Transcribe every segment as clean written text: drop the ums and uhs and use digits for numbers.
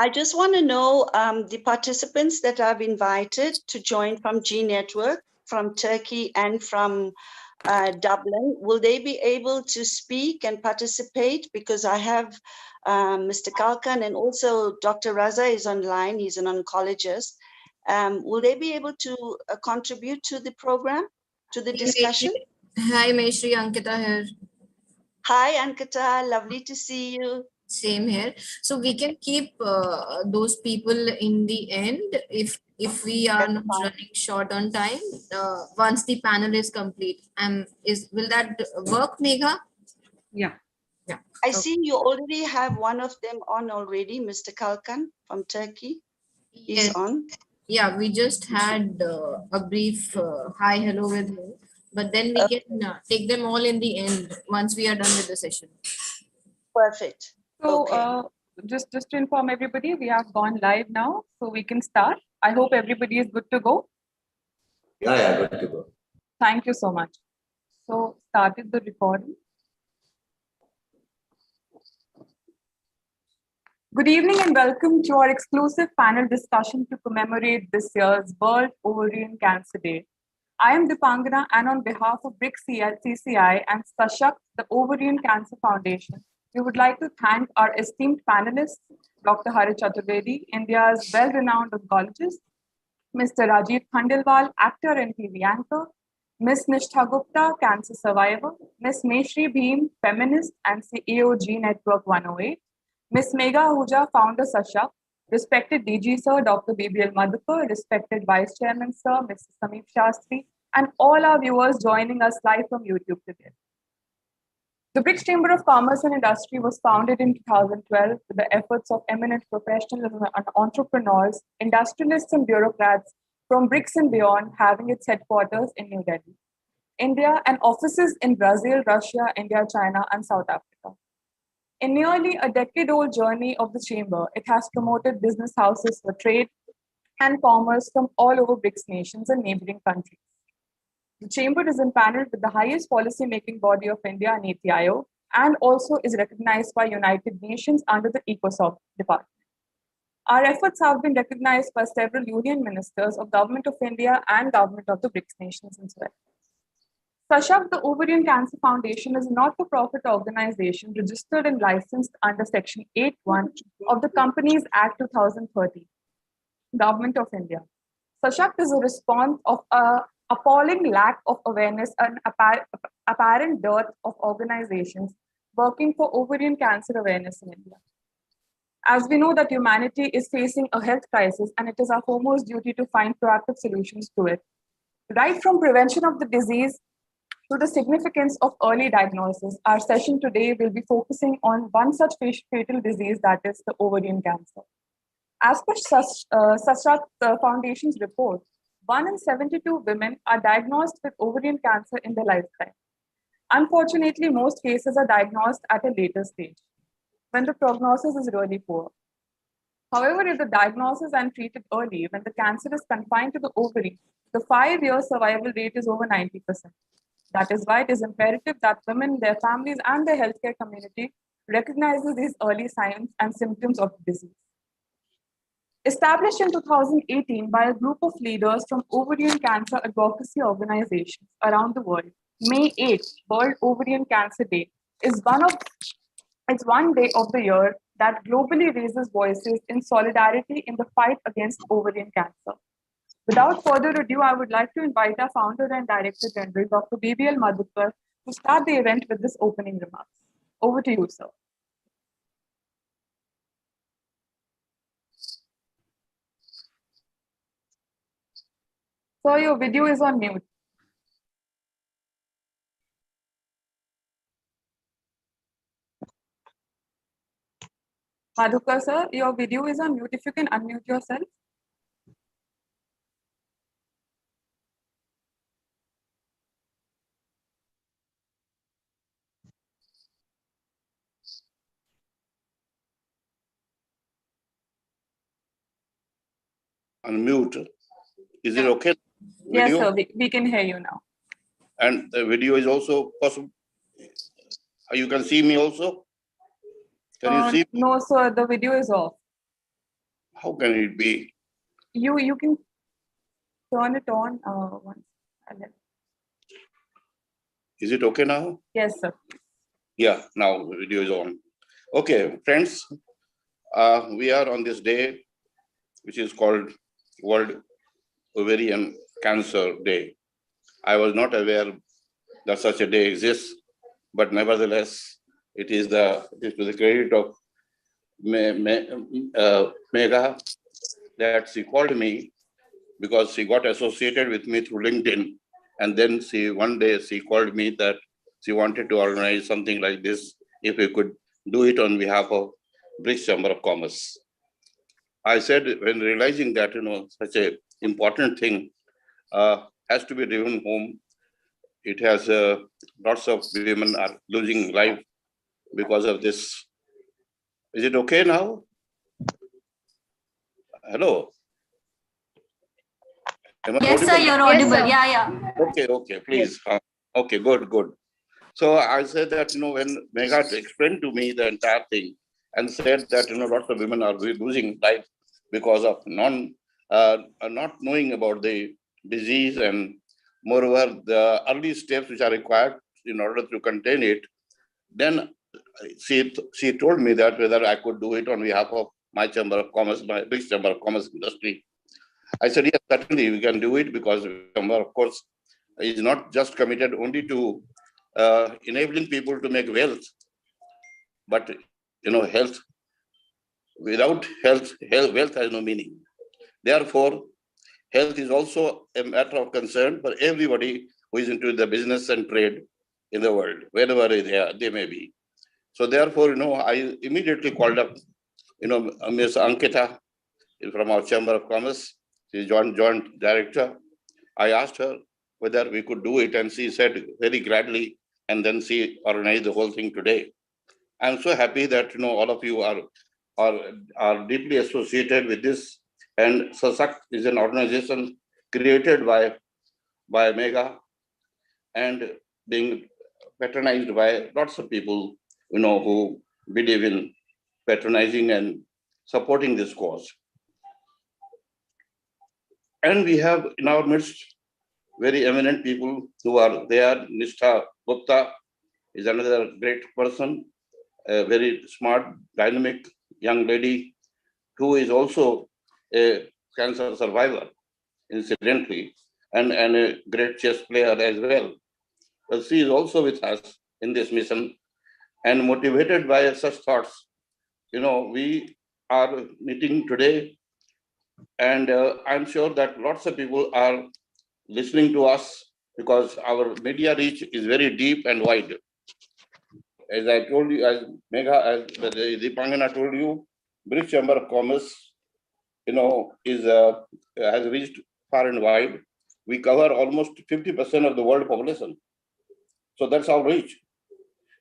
I just want to know the participants that I've invited to join from G Network, from Turkey and from Dublin. Will they be able to speak and participate? Because I have Mr. Kalkan and also Dr. Raza is online. He's an oncologist. Will they be able to contribute to the program, to the discussion? Hi, Meshri, Ankita here. Hi, Ankita. Lovely to see you. Same here. So we can keep those people in the end if we are not running short on time. Once the panel is complete, will that work, Megha? Yeah. Yeah. I see you already have one of them on already, Mr. Kalkan from Turkey. He's Yes. on. Yeah, we just had a brief hi, hello with him. But then we can take them all in the end once we are done with the session. Perfect. So Okay. just to inform everybody, we have gone live now, so we can start. I hope everybody is good to go. Yeah, good to go. Thank you so much. So started the recording. Good evening and welcome to our exclusive panel discussion to commemorate this year's World Ovarian Cancer Day. I am Dipangana, and on behalf of BRICS CCI and Sashakt, the Ovarian Cancer Foundation, we would like to thank our esteemed panelists, Dr. Hari Chaturvedi, India's well-renowned oncologist, Mr. Rajiv Khandelwal, actor and TV anchor, Ms. Nishtha Gupta, cancer survivor, Ms. Meshri Bhim, feminist and CEO G Network 108, Ms. Megha Ahuja, founder Sashakt, respected DG Sir, Dr. BBL Madhukar, respected Vice Chairman Sir, Mr. Sameep Shastri, and all our viewers joining us live from YouTube today. The BRICS Chamber of Commerce and Industry was founded in 2012 with the efforts of eminent professionals and entrepreneurs, industrialists and bureaucrats from BRICS and beyond, having its headquarters in New Delhi, India, and offices in Brazil, Russia, India, China, and South Africa. In nearly a decade-old journey of the Chamber, it has promoted business houses for trade and commerce from all over BRICS nations and neighboring countries. The Chamber is empaneled with the highest policy-making body of India, NITI Aayog, and also is recognized by United Nations under the ECOSOC department. Our efforts have been recognized by several union ministers of Government of India and Government of the BRICS nations as well. Sashakt, the Ovarian Cancer Foundation, is a not-for-profit organization registered and licensed under Section 8(1) of the Companies Act 2013, Government of India. Sashakt is a response of an appalling lack of awareness and apparent dearth of organizations working for ovarian cancer awareness in India. As we know that humanity is facing a health crisis, and it is our foremost duty to find proactive solutions to it. Right from prevention of the disease to the significance of early diagnosis, our session today will be focusing on one such fatal disease, that is the ovarian cancer. As per Sashakt Foundation's report, 1 in 72 women are diagnosed with ovarian cancer in their lifetime. Unfortunately, most cases are diagnosed at a later stage, when the prognosis is really poor. However, if the diagnosis and treated early, when the cancer is confined to the ovary, the 5-year survival rate is over 90%. That is why it is imperative that women, their families, and the healthcare community recognizes these early signs and symptoms of the disease. Established in 2018 by a group of leaders from ovarian cancer advocacy organizations around the world, May 8th, World Ovarian Cancer Day, is one day of the year that globally raises voices in solidarity in the fight against ovarian cancer. Without further ado, I would like to invite our founder and director general, Dr. BBL Madhukar, to start the event with this opening remarks. Over to you, sir. Sir, your video is on mute. Madhukar, sir, your video is on mute. If you can unmute yourself. Unmute. Is it okay? Yes, Video? sir, we can hear you now. And the video is also possible. You can see me also? Can you see? No, sir, the video is off. How can it be? You can turn it on once. Is it okay now? Yes, sir. Yeah, now the video is on. Okay, friends, we are on this day, which is called World Ovarian Cancer Day. I was not aware that such a day exists, but nevertheless, it is to the credit of Megha that she called me because she got associated with me through LinkedIn. And then one day she called me that she wanted to organize something like this, if we could do it on behalf of British Chamber of Commerce. I said, when realizing that, such a important thing has to be driven home, it has lots of women are losing life because of this. Is it okay now? Hello? Yes, sir, you're audible. Yeah. Okay, please. Okay, good. So I said that, when Megha explained to me the entire thing and said that, lots of women are losing life because of not knowing about the disease, and moreover, the early steps which are required in order to contain it, then she told me that whether I could do it on behalf of my Chamber of Commerce, my British Chamber of Commerce industry. I said, yes, certainly we can do it, because Chamber, of course, is not just committed only to enabling people to make wealth, but health. Without health, wealth has no meaning. Therefore, health is also a matter of concern for everybody who is into the business and trade in the world, wherever they may be. So therefore, I immediately called up, Ms. Ankita from our Chamber of Commerce. She's joint director. I asked her whether we could do it, and she said very gladly, and then she organized the whole thing today. I'm so happy that all of you are deeply associated with this. And SASAK is an organization created by Megha and being patronized by lots of people, who believe in patronizing and supporting this cause. And we have in our midst very eminent people who are there. Nishtha Gupta is another great person, a very smart, dynamic young lady who is also a cancer survivor, incidentally, and a great chess player as well. But she is also with us in this mission, and motivated by such thoughts, we are meeting today, and I'm sure that lots of people are listening to us, because our media reach is very deep and wide. As I told you, as Megha, as Deepangana told you, British Chamber of Commerce, has reached far and wide. We cover almost 50% of the world population. So that's our reach.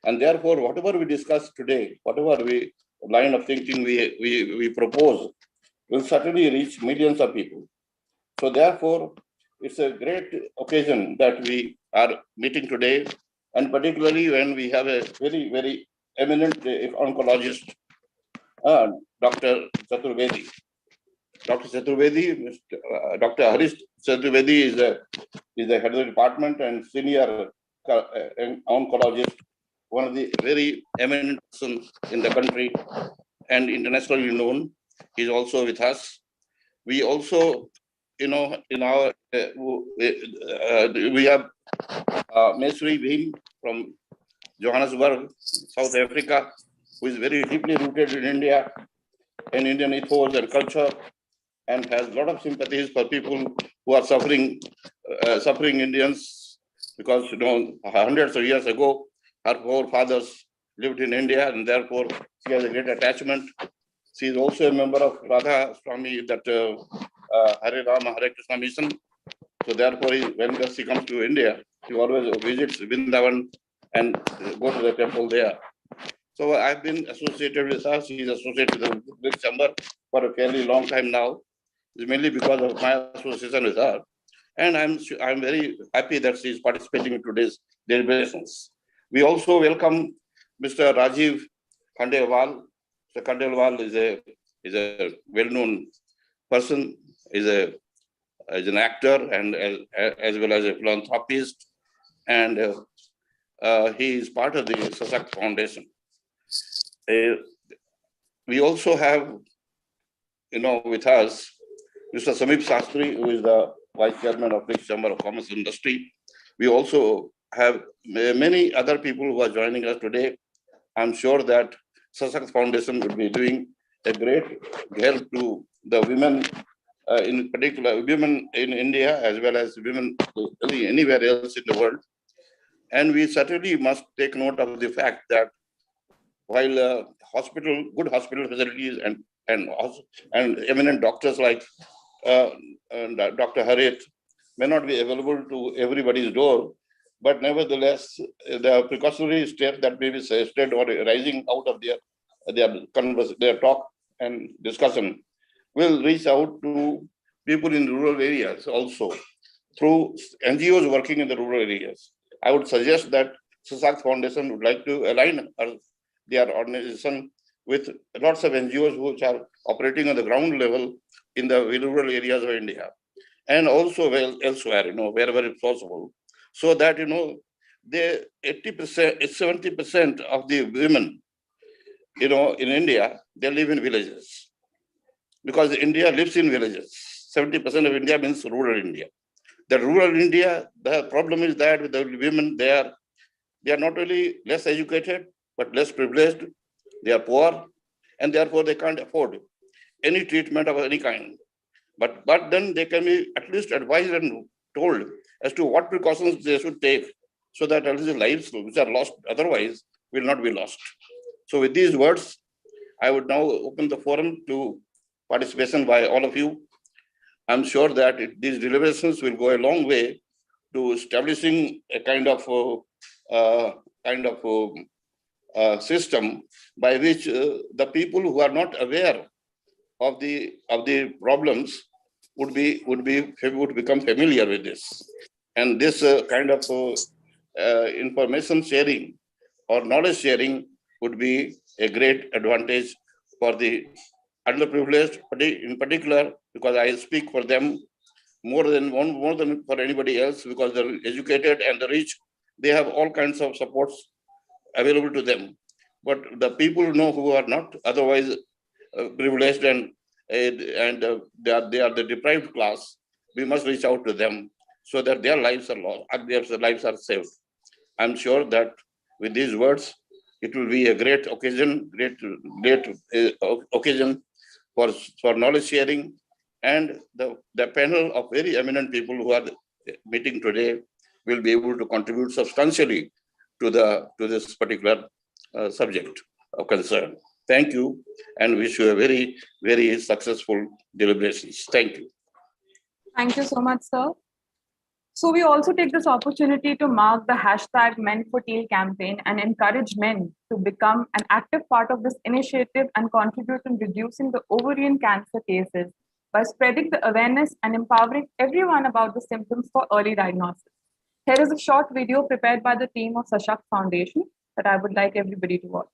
And therefore, whatever we discuss today, whatever line of thinking we propose, will certainly reach millions of people. So therefore, it's a great occasion that we are meeting today, and particularly when we have a very, very eminent oncologist, Dr. Chaturvedi. Dr. Chaturvedi, Dr. Harish Chaturvedi is the head of the department and senior oncologist, one of the very eminent persons in the country and internationally known. He's also with us. We also, in our, we have Mesri Bhim from Johannesburg, South Africa, who is very deeply rooted in India and Indian ethos and culture, and has a lot of sympathies for people who are suffering Indians, because hundreds of years ago, her forefathers lived in India, and therefore she has a great attachment. She is also a member of Radha Swami, that Hare Rama Hare Krishna mission. So therefore, when she comes to India, she always visits Vrindavan and go to the temple there. So I've been associated with her. She is associated with the British Chamber for a fairly long time now. It's mainly because of my association with her. And I'm very happy that she is participating in today's deliberations. We also welcome Mr. Rajiv Khandelwal. Mr. Khandelwal is a is a well-known person, is an actor and as well as a philanthropist, and he is part of the Sashakt Foundation. We also have, with us, Mr. Samip Sastry, who is the Vice Chairman of the Chamber of Commerce and Industry. We also have many other people who are joining us today. I'm sure that Sashakt Foundation will be doing a great help to the women, in particular women in India, as well as women anywhere else in the world. And we certainly must take note of the fact that while good hospital facilities and eminent doctors like Dr. Harith may not be available to everybody's door, but nevertheless, the precautionary step that may be suggested or rising out of their talk and discussion will reach out to people in rural areas also through NGOs working in the rural areas. I would suggest that Sashakt Foundation would like to align their organization with lots of NGOs which are operating on the ground level in the rural areas of India, and also elsewhere, wherever it's possible, so that the 80%, 70% of the women, in India, they live in villages, because India lives in villages. 70% of India means rural India. The rural India, the problem is that with the women, they are not only less educated, but less privileged. They are poor, and therefore they can't afford any treatment of any kind. But then they can be at least advised and told as to what precautions they should take, so that at least lives which are lost otherwise will not be lost. So with these words, I would now open the forum to participation by all of you. I'm sure that these deliberations will go a long way to establishing a kind of system by which the people who are not aware of the problems would become familiar with this, and this kind of information sharing or knowledge sharing would be a great advantage for the underprivileged, in particular, because I speak for them more than for anybody else, because they're educated and the rich, they have all kinds of supports available to them. But the people who are not otherwise privileged and they are the deprived class, we must reach out to them so that their lives are saved. I'm sure that with these words, it will be a great occasion, occasion for knowledge sharing, and the panel of very eminent people who are meeting today will be able to contribute substantially to this particular subject of concern. Thank you, and wish you a very, very successful deliberations. Thank you. Thank you so much, sir. So we also take this opportunity to mark the hashtag Men for Teal campaign and encourage men to become an active part of this initiative and contribute in reducing the ovarian cancer cases by spreading the awareness and empowering everyone about the symptoms for early diagnosis. Here is a short video prepared by the team of Sashakt Foundation that I would like everybody to watch.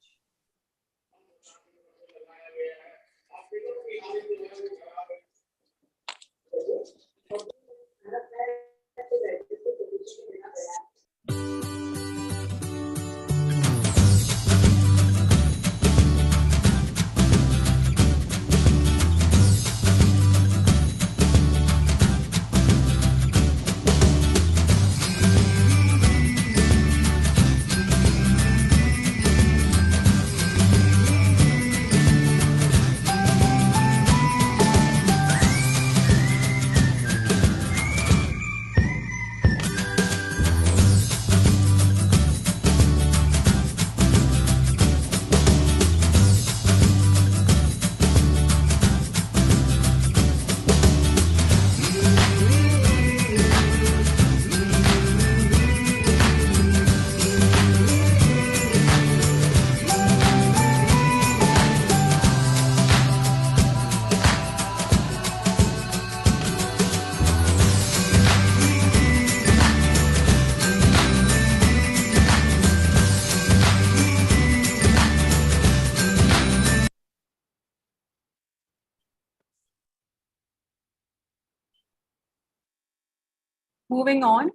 Moving on,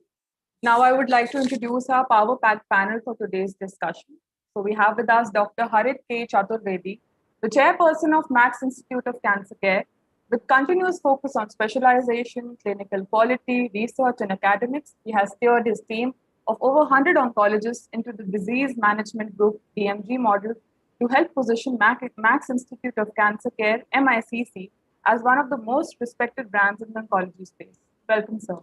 now I would like to introduce our power-packed panel for today's discussion. So we have with us Dr. Harit K. Chaturvedi, the chairperson of Max Institute of Cancer Care, with continuous focus on specialization, clinical quality, research, and academics. He has steered his team of over 100 oncologists into the disease management group DMG model to help position Max Institute of Cancer Care, MICC, as one of the most respected brands in the oncology space. Welcome, sir.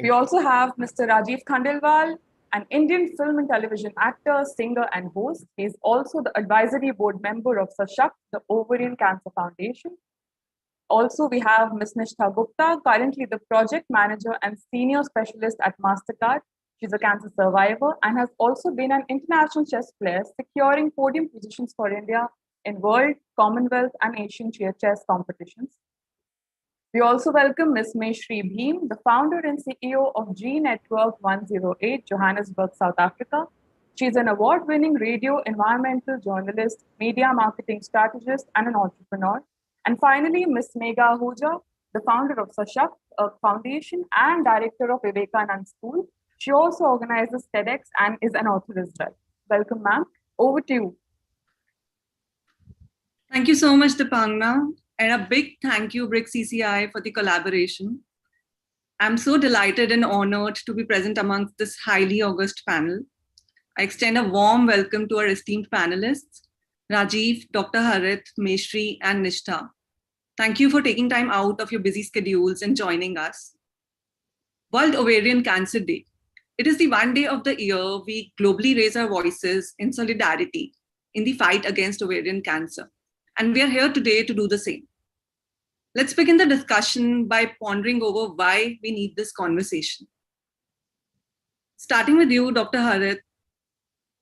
We also have Mr. Rajiv Khandelwal, an Indian film and television actor, singer, and host. He is also the advisory board member of SASHAK, the Ovarian Cancer Foundation. Also, we have Ms. Nishtha Gupta, currently the project manager and senior specialist at MasterCard. She's a cancer survivor and has also been an international chess player, securing podium positions for India in World, Commonwealth, and Asian chess competitions. We also welcome Ms. Mayshri Bhim, the founder and CEO of G Network 108, Johannesburg, South Africa. She's an award-winning radio environmental journalist, media marketing strategist, and an entrepreneur. And finally, Ms. Megha Ahuja, the founder of SASHAK, a foundation and director of Vivekanand School. She also organizes TEDx and is an author as well. Welcome, ma'am. Over to you. Thank you so much, Dipangna. And a big thank you, BRIC CCI, for the collaboration. I'm so delighted and honored to be present amongst this highly august panel. I extend a warm welcome to our esteemed panelists, Rajiv, Dr. Harit, Mayshri, and Nishtha. Thank you for taking time out of your busy schedules and joining us. World Ovarian Cancer Day. It is the one day of the year we globally raise our voices in solidarity in the fight against ovarian cancer. And we are here today to do the same. Let's begin the discussion by pondering over why we need this conversation. Starting with you, Dr. Harit.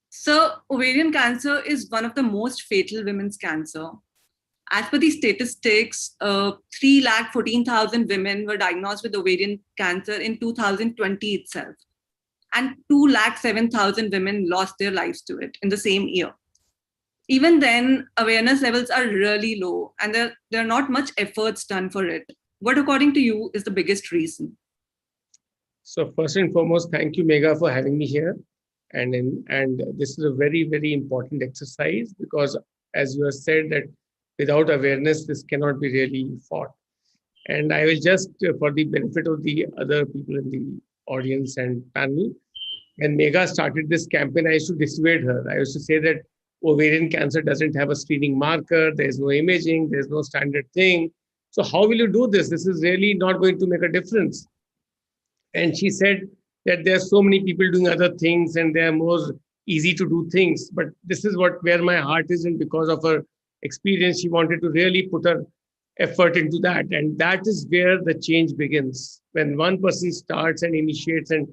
So, ovarian cancer is one of the most fatal women's cancer. As per the statistics, 314,000 women were diagnosed with ovarian cancer in 2020 itself. And 207,000 women lost their lives to it in the same year. Even then, awareness levels are really low and there are not much efforts done for it. What, according to you, is the biggest reason? So first and foremost, thank you, Megha, for having me here. And this is a very, very important exercise because, as you have said, that without awareness, this cannot be really fought. And I will just, for the benefit of the other people in the audience and panel, when Megha started this campaign, I used to dissuade her. I used to say that ovarian cancer doesn't have a screening marker, there's no imaging, there's no standard thing. So how will you do this? This is really not going to make a difference. And she said that there are so many people doing other things and they are more easy to do things. But this is where my heart is, and because of her experience, she wanted to really put her effort into that. And that is where the change begins. When one person starts and initiates and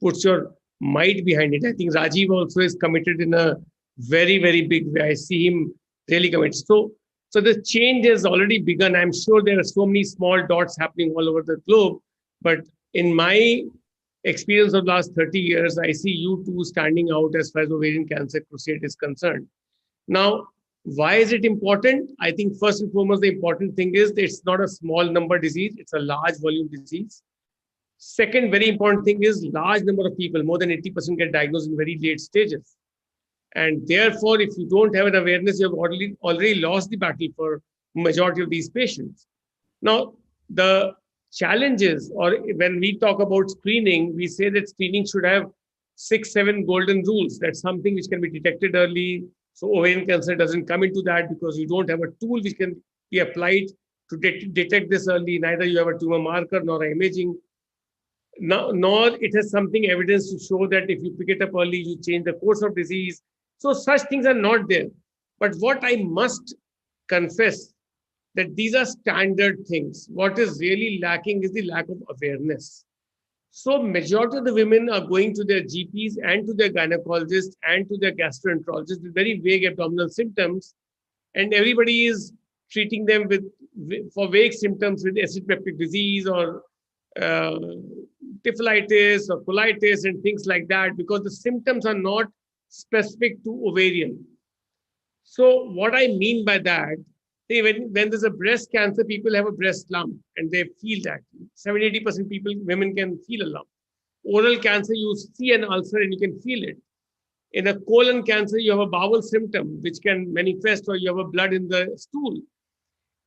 puts your might behind it. I think Rajiv also is committed in a very, very big way. I see him really commit. So the change has already begun. I'm sure there are so many small dots happening all over the globe. But in my experience of the last 30 years, I see you two standing out as far as ovarian cancer crusade is concerned. Now, why is it important? I think first and foremost, the important thing is that it's not a small number disease. It's a large volume disease. Second, very important thing is large number of people, more than 80% get diagnosed in very late stages. And therefore, if you don't have an awareness, you have already lost the battle for majority of these patients. Now, the challenges, or when we talk about screening, we say that screening should have 6-7 golden rules. That's something which can be detected early. So ovarian cancer doesn't come into that because you don't have a tool which can be applied to detect this early. Neither you have a tumor marker nor imaging. Nor it has something evidence to show that if you pick it up early, you change the course of disease. So such things are not there. But what I must confess that these are standard things. What is really lacking is the lack of awareness. So majority of the women are going to their GPs and to their gynecologists and to their gastroenterologists with very vague abdominal symptoms. And everybody is treating them for vague symptoms with acid peptic disease or typhlitis or colitis and things like that, because the symptoms are not specific to ovarian. So what I mean by that See, when there's a breast cancer, people have a breast lump and they feel that. 70-80% people, women can feel a lump. Oral cancer, you see an ulcer and you can feel it. In a colon cancer, you have a bowel symptom which can manifest, or you have a blood in the stool.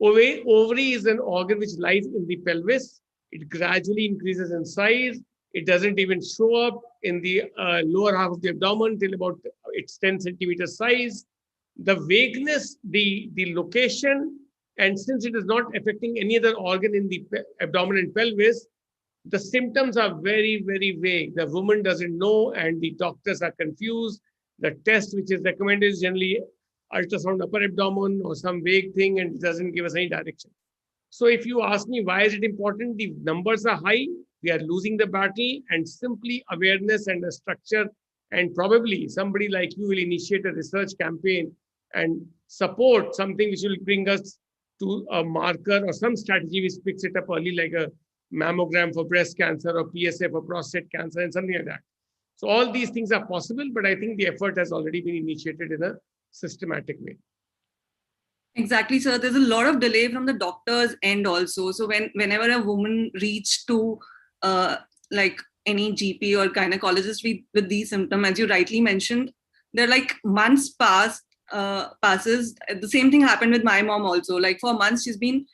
Ovary is an organ which lies in the pelvis. It gradually increases in size. It doesn't even show up in the lower half of the abdomen till about its 10 centimeter size. The vagueness, the location, and since it is not affecting any other organ in the abdomen and pelvis, the symptoms are very, very vague. The woman doesn't know and the doctors are confused. The test which is recommended is generally ultrasound upper abdomen or some vague thing, and it doesn't give us any direction. So if you ask me why is it important, the numbers are high, we are losing the battle, and simply awareness and a structure, and probably somebody like you will initiate a research campaign and support something which will bring us to a marker or some strategy which picks it up early, like a mammogram for breast cancer or PSA for prostate cancer and something like that. So all these things are possible, but I think the effort has already been initiated in a systematic way. Exactly, sir. There's a lot of delay from the doctor's end also. So whenever a woman reaches to like any GP or gynecologist with these symptoms, as you rightly mentioned, they're like months passes. The same thing happened with my mom also. Like for months, she's been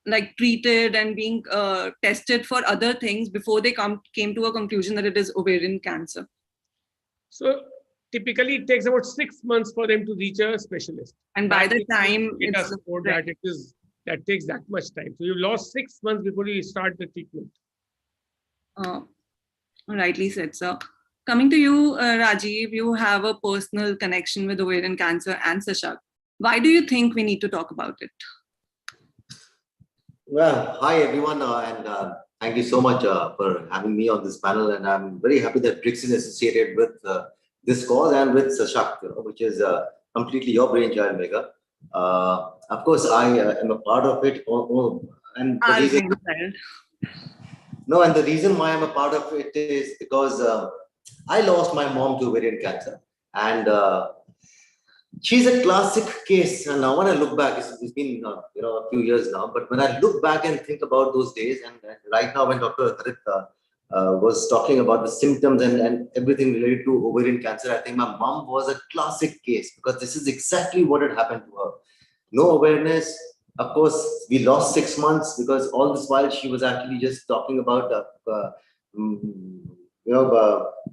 like treated and being tested for other things before they came to a conclusion that it is ovarian cancer. So typically it takes about 6 months for them to reach a specialist. And by the time it's that takes that much time. So you lost 6 months before you start the treatment. Rightly said, sir. Coming to you, Rajiv, you have a personal connection with ovarian cancer and Sashak. Why do you think we need to talk about it? Well, hi everyone, and thank you so much for having me on this panel. And I'm very happy that BRICS is associated with this cause and with Sashak, which is completely your brainchild, Megha. Of course, I am a part of it. And the reason why I'm a part of it is because I lost my mom to ovarian cancer, and she's a classic case. And now when I look back, it's been a few years now, but when I look back and think about those days, and right now when Dr. Harit was talking about the symptoms and everything related to ovarian cancer, I think my mom was a classic case, because this is exactly what had happened to her. No awareness. Of course, we lost 6 months because all this while she was actually just talking about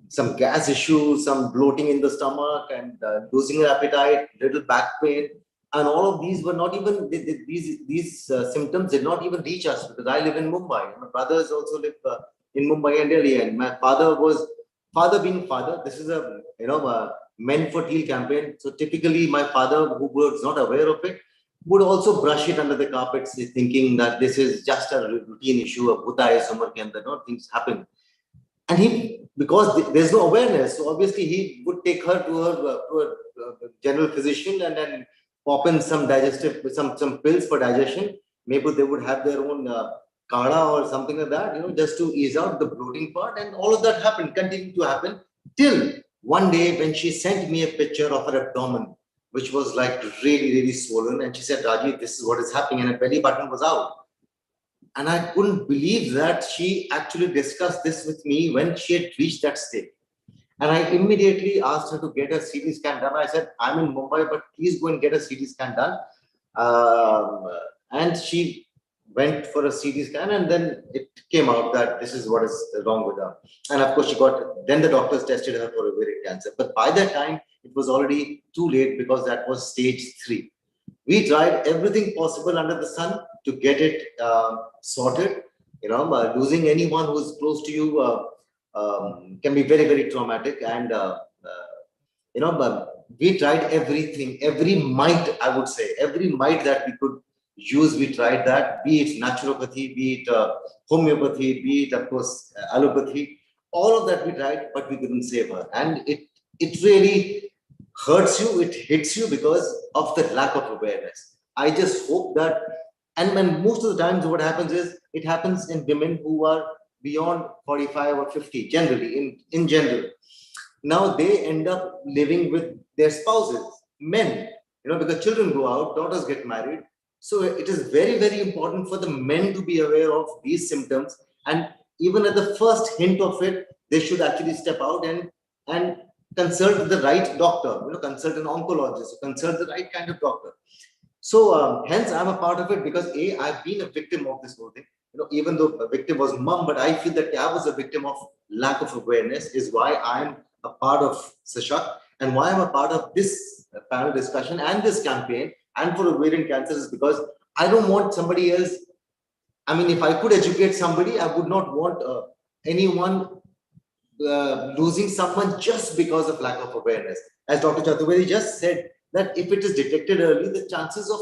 some gas issues, some bloating in the stomach, and losing her appetite, little back pain, and all of these were not even these symptoms did not even reach us, because I live in Mumbai. My brothers also live in Mumbai and Delhi, and my father being father. This is a Men for Teal campaign. So typically, my father, who was not aware of it, would also brush it under the carpets, thinking that this is just a routine issue of Bhuta hai Sumar ke andar, things happen. And because there's no awareness, so obviously he would take her to a general physician and then pop in some pills for digestion. Maybe they would have their own kada or something like that, just to ease out the bloating part. And all of that continued to happen till one day when she sent me a picture of her abdomen, which was like really, really swollen. And she said, Raji, this is what is happening. And her belly button was out. And I couldn't believe that she actually discussed this with me when she had reached that state. And I immediately asked her to get a CT scan done. I said, I'm in Mumbai, but please go and get a CT scan done. And she went for a CT scan, and then it came out that this is what is wrong with her. And of course, then the doctors tested her for ovarian cancer. But by that time, it was already too late, because that was stage 3. We tried everything possible under the sun to get it sorted. Losing anyone who's close to you can be very, very traumatic. And but we tried everything, every might, I would say, every might that we could use. We tried that, be it naturopathy, be it homeopathy, be it, of course, allopathy. All of that we tried, but we couldn't save her. And it really hurts you, it hits you because of the lack of awareness. I just hope that, and most of the times what happens is, it happens in women who are beyond 45 or 50, generally, in general. Now they end up living with their spouses, men, because children go out, daughters get married. So it is very, very important for the men to be aware of these symptoms. And even at the first hint of it, they should actually step out and consult the right doctor, consult an oncologist, consult the right kind of doctor. So hence I'm a part of it because I've been a victim of this whole thing. Even though a victim was mom, but I feel that I was a victim of lack of awareness, is why I'm a part of Sashakt, and why I'm a part of this panel discussion and this campaign and for ovarian cancer is because I don't want somebody else. I mean, if I could educate somebody, I would not want anyone losing someone just because of lack of awareness. As Dr. Chaturvedi just said, that if it is detected early, the chances of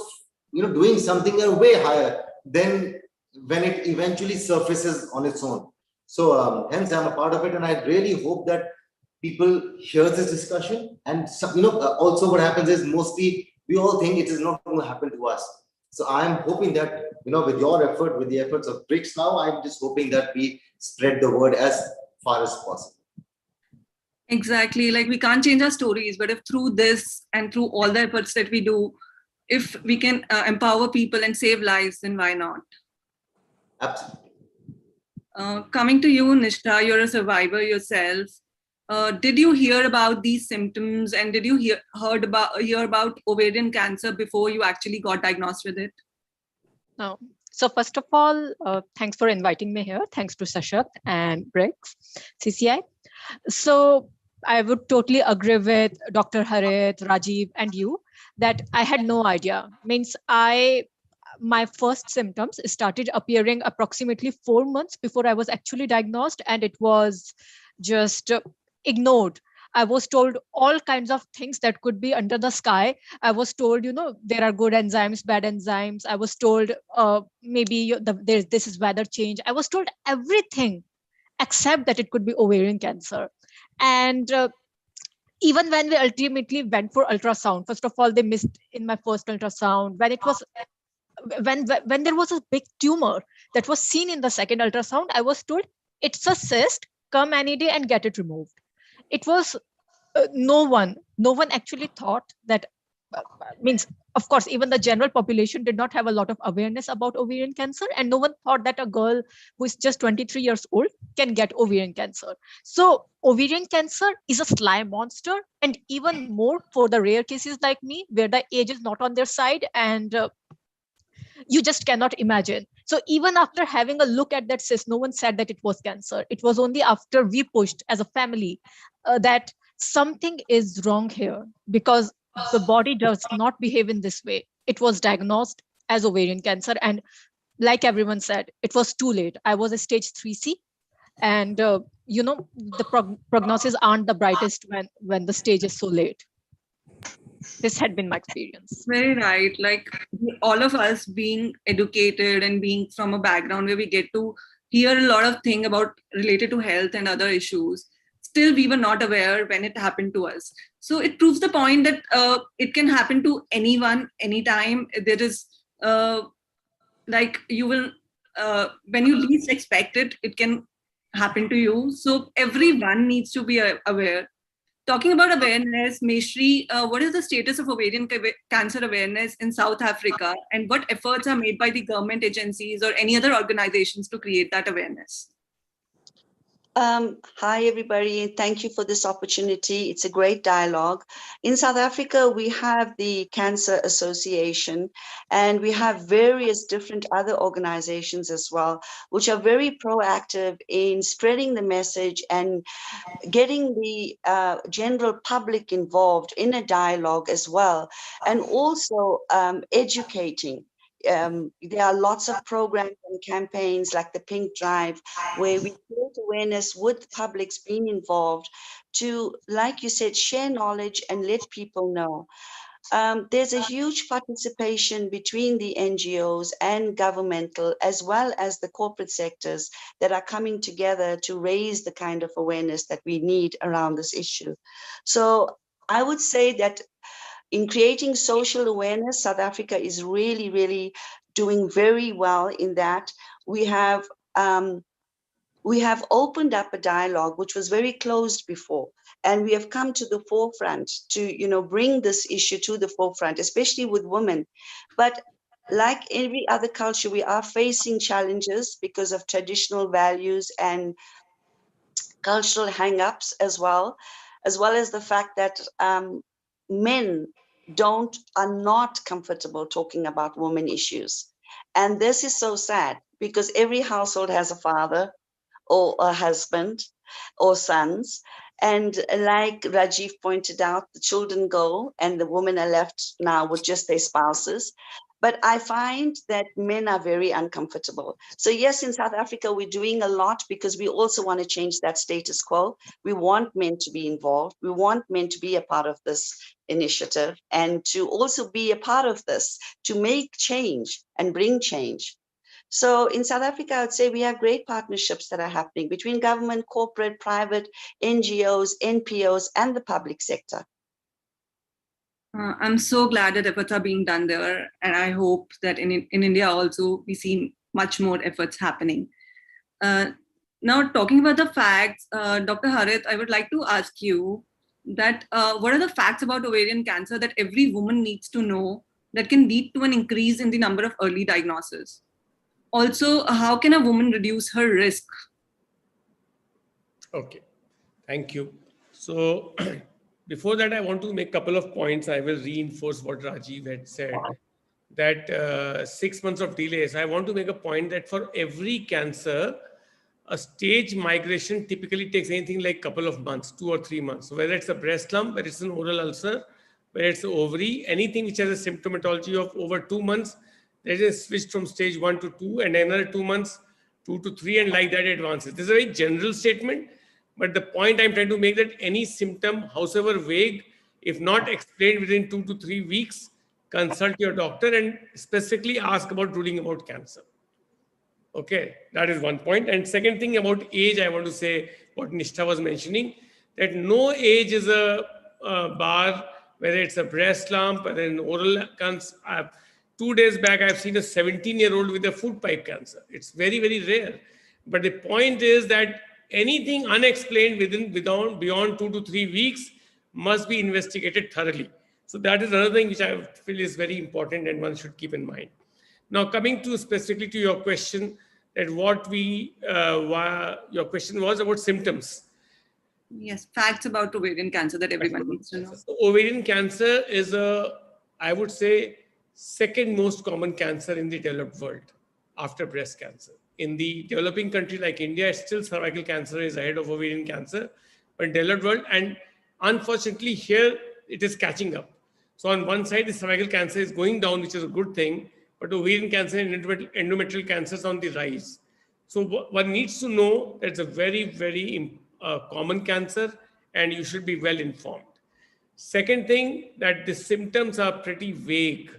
doing something are way higher than when it eventually surfaces on its own. So hence I'm a part of it, and I really hope that people hear this discussion. And also what happens is mostly we all think it is not going to happen to us. So I'm hoping that with your effort, with the efforts of BRICS now, I'm just hoping that we spread the word as far as possible. Exactly. Like we can't change our stories, but if through this and through all the efforts that we do, if we can empower people and save lives, then why not? Absolutely. Coming to you, Nishtha, you're a survivor yourself. Did you hear about these symptoms, and did you hear about ovarian cancer before you actually got diagnosed with it? No. So first of all, thanks for inviting me here. Thanks to Sashakt and BRICS, CCI. So I would totally agree with Dr. Harit, Rajiv, and you that I had no idea. Means my first symptoms started appearing approximately 4 months before I was actually diagnosed, and it was just ignored. I was told all kinds of things that could be under the sky. I was told, there are good enzymes, bad enzymes. I was told maybe this is weather change. I was told everything except that it could be ovarian cancer. And even when we ultimately went for ultrasound, first of all, they missed in my first ultrasound. When there was a big tumor that was seen in the second ultrasound, I was told it's a cyst, come any day and get it removed. It was no one actually thought that, means, of course, even the general population did not have a lot of awareness about ovarian cancer, and no one thought that a girl who is just 23 years old can get ovarian cancer. So ovarian cancer is a sly monster, and even more for the rare cases like me, where the age is not on their side, and you just cannot imagine. So even after having a look at that cyst, no one said that it was cancer. It was only after we pushed as a family that something is wrong here, because the body does not behave in this way. It was diagnosed as ovarian cancer, and like everyone said, it was too late. I was a stage 3C, and the prognosis aren't the brightest when the stage is so late. This had been my experience. Very right. Like all of us being educated and being from a background where we get to hear a lot of things about related to health and other issues, still we were not aware when it happened to us. So it proves the point that it can happen to anyone, anytime. There is like you will, when you least expect it, it can happen to you. So everyone needs to be aware. Talking about awareness, Meshri, what is the status of ovarian cancer awareness in South Africa, and what efforts are made by the government agencies or any other organizations to create that awareness? Hi, everybody. Thank you for this opportunity. It's a great dialogue. In South Africa, we have the Cancer Association, and we have various different other organizations as well, which are very proactive in spreading the message and getting the general public involved in a dialogue as well, and also educating. There are lots of programs and campaigns like the Pink Drive, where we create awareness with publics being involved to, like you said, share knowledge and let people know. There's a huge participation between the NGOs and governmental, as well as the corporate sectors, that are coming together to raise the kind of awareness that we need around this issue. So I would say that in creating social awareness, South Africa is really, really doing very well in that. We have opened up a dialogue which was very closed before. And we have come to the forefront to, bring this issue to the forefront, especially with women. But like every other culture, we are facing challenges because of traditional values and cultural hang-ups as well as the fact that men are not comfortable talking about women issues. And this is so sad because every household has a father or a husband or sons. And like Rajiv pointed out, the children go and the women are left now with just their spouses. But I find that men are very uncomfortable. So yes, in South Africa, we're doing a lot because we also want to change that status quo. We want men to be involved. We want men to be a part of this initiative and to also be a part of this, to make change and bring change. So in South Africa, I would say we have great partnerships that are happening between government, corporate, private, NGOs, NPOs, and the public sector. I'm so glad that efforts are being done there. And I hope that in India also, we see much more efforts happening. Now, talking about the facts, Dr. Harith, I would like to ask you that what are the facts about ovarian cancer that every woman needs to know that can lead to an increase in the number of early diagnoses? Also, how can a woman reduce her risk? Okay, thank you. So before that, I want to make a couple of points. I will reinforce what Rajiv had said, that 6 months of delays. I want to make a point that for every cancer, a stage migration typically takes anything like a couple of months, 2 or 3 months. So whether it's a breast lump, whether it's an oral ulcer, whether it's an ovary, anything which has a symptomatology of over 2 months, there is a switch from stage 1 to 2 and another 2 months, 2 to 3, and like that advances. This is a very general statement, but the point I'm trying to make that any symptom, however vague, if not explained within 2 to 3 weeks, consult your doctor and specifically ask about ruling out cancer. Okay, that is one point. And second thing about age, I want to say what Nishtha was mentioning, that no age is a bar, whether it's a breast lump, whether an oral cancer. 2 days back, I've seen a 17-year-old with a food pipe cancer. It's very, very rare. But the point is that anything unexplained beyond 2 to 3 weeks must be investigated thoroughly. So that is another thing which I feel is very important and one should keep in mind. Now, coming to specifically to your question, that your question was about symptoms. Yes, facts about ovarian cancer that everyone needs to know. So ovarian cancer is I would say, second most common cancer in the developed world after breast cancer. In the developing country like India, still cervical cancer is ahead of ovarian cancer, but in developed world, and unfortunately here it is catching up. So on one side, the cervical cancer is going down, which is a good thing, but ovarian cancer and endometrial cancer is on the rise. So one needs to know that it's a very, very common cancer and you should be well informed. Second thing, that the symptoms are pretty vague.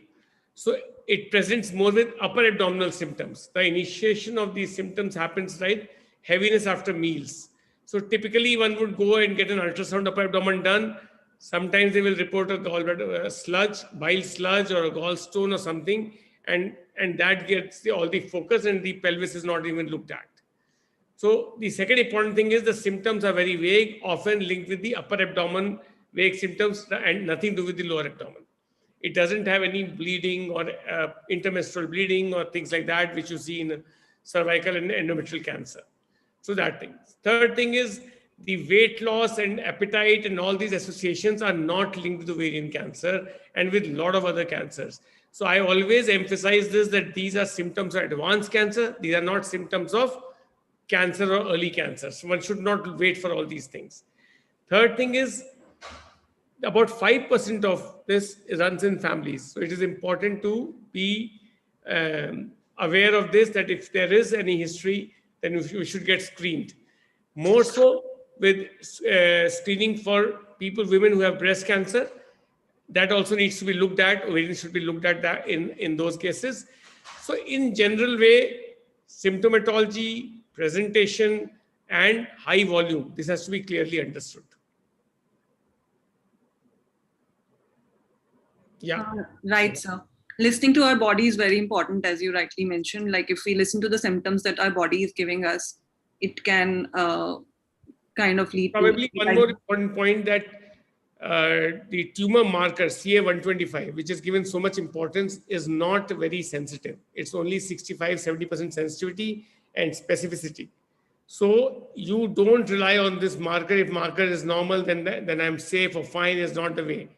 So it presents more with upper abdominal symptoms. The initiation of these symptoms happens, right? Heaviness after meals. So typically one would go and get an ultrasound upper abdomen done. Sometimes they will report a gallbladder sludge, bile sludge, or a gallstone or something. And that gets all the focus and the pelvis is not even looked at. So the second important thing is the symptoms are very vague, often linked with the upper abdomen, vague symptoms, and nothing to do with the lower abdomen. It doesn't have any bleeding or intermenstrual bleeding or things like that, which you see in cervical and endometrial cancer. So that thing. Third thing is the weight loss and appetite and all these associations are not linked to ovarian cancer and with a lot of other cancers. So I always emphasize this, that these are symptoms of advanced cancer. These are not symptoms of cancer or early cancer. So one should not wait for all these things. Third thing is about 5% of this runs in families. So it is important to be aware of this, that if there is any history, then you should get screened. More so with screening for women who have breast cancer. That also needs to be looked at. Ovarian should be looked at that in those cases. So in general way, symptomatology, presentation, and high volume, this has to be clearly understood. Yeah. Right, sir. Listening to our body is very important, as you rightly mentioned. Like if we listen to the symptoms that our body is giving us, it can kind of lead Probably to. one more important point, that the tumor marker CA-125, which is given so much importance, is not very sensitive. It's only 65-70% sensitivity and specificity. So you don't rely on this marker. If marker is normal, then I'm safe or fine, is not the way.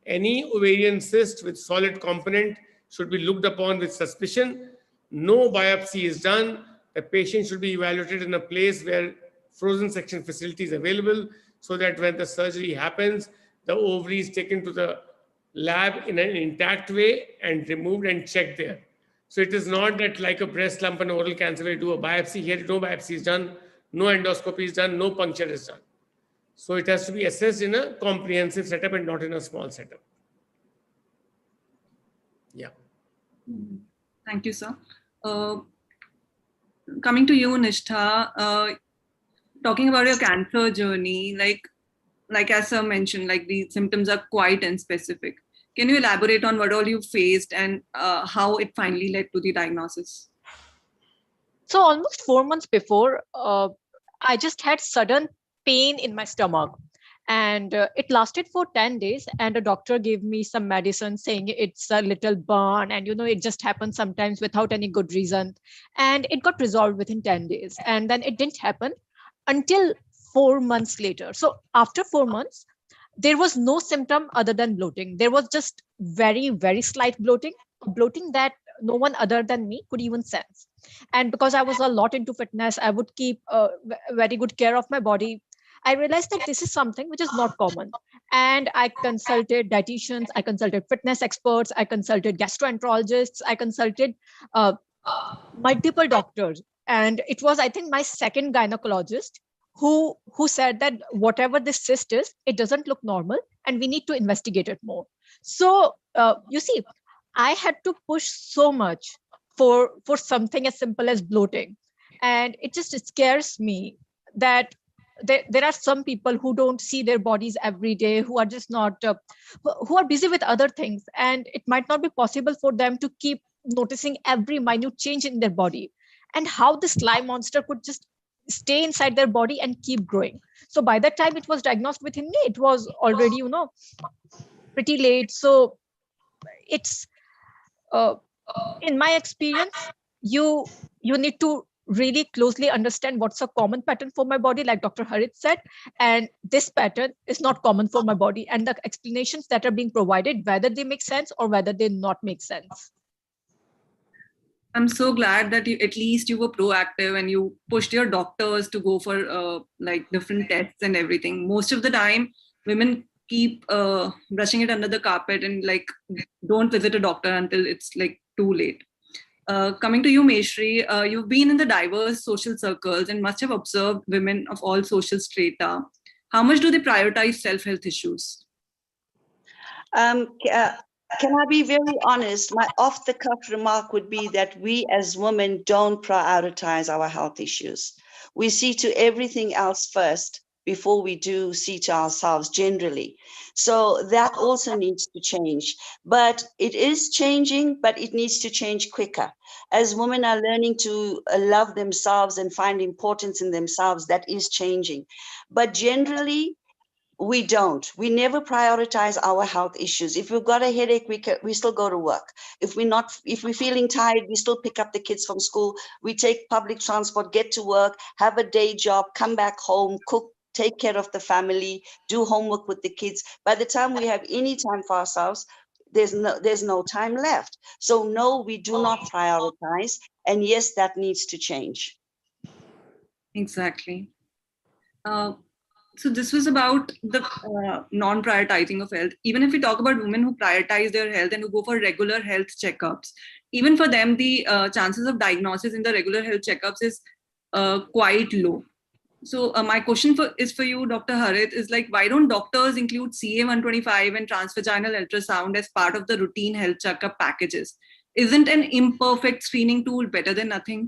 Any ovarian cyst with solid component should be looked upon with suspicion. No biopsy is done. The patient should be evaluated in a place where frozen section facility is available, so that when the surgery happens, the ovary is taken to the lab in an intact way and removed and checked there. So it is not that like a breast lump and oral cancer where you do a biopsy. Here, no biopsy is done, no endoscopy is done, no puncture is done. So it has to be assessed in a comprehensive setup and not in a small setup. Yeah. Thank you, sir. Coming to you, Nishtha, talking about your cancer journey, like as sir mentioned, like the symptoms are quite unspecific. Can you elaborate on what all you faced and how it finally led to the diagnosis? So almost 4 months before, I just had sudden pain in my stomach, and it lasted for 10 days. And the doctor gave me some medicine saying it's a little burn, and it just happens sometimes without any good reason. And it got resolved within 10 days. And then it didn't happen until 4 months later. So after 4 months, there was no symptom other than bloating. There was just very, very slight bloating that no one other than me could even sense. And because I was a lot into fitness, I would keep very good care of my body. I realized that this is something which is not common. And I consulted dietitians, I consulted fitness experts, I consulted gastroenterologists, I consulted multiple doctors. And it was, I think, my second gynecologist who said that whatever this cyst is, it doesn't look normal and we need to investigate it more. So you see, I had to push so much for something as simple as bloating. And it scares me that there are some people who don't see their bodies every day, who are just not, who are busy with other things. And it might not be possible for them to keep noticing every minute change in their body, and how the slime monster could just stay inside their body and keep growing. So by the time it was diagnosed within me, it was already, pretty late. So it's, in my experience, you need to really closely understand what's a common pattern for my body, like Dr. Harit said, and this pattern is not common for my body, and the explanations that are being provided, whether they make sense or whether they not make sense. I'm so glad that at least you were proactive and you pushed your doctors to go for different tests and everything. Most of the time, women keep brushing it under the carpet and don't visit a doctor until it's too late. Coming to you, Meshri, you've been in the diverse social circles and must have observed women of all social strata. How much do they prioritize self-health issues? Can I be very honest? My off-the-cuff remark would be that we as women don't prioritize our health issues. We see to everything else first before we do see to ourselves generally. So that also needs to change. But it is changing, but it needs to change quicker. As women are learning to love themselves and find importance in themselves, that is changing. But generally, we don't. We never prioritize our health issues. If we've got a headache, we still go to work. If we're feeling tired, we still pick up the kids from school. We take public transport, get to work, have a day job, come back home, cook, take care of the family, do homework with the kids. By the time we have any time for ourselves, there's no time left. So no, we do not prioritize. And yes, that needs to change. Exactly. So this was about the non-prioritizing of health. Even if we talk about women who prioritize their health and who go for regular health checkups, even for them, the chances of diagnosis in the regular health checkups is quite low. So my question is for you, Dr. Harit, is why don't doctors include CA-125 and transvaginal ultrasound as part of the routine health checkup packages? Isn't an imperfect screening tool better than nothing?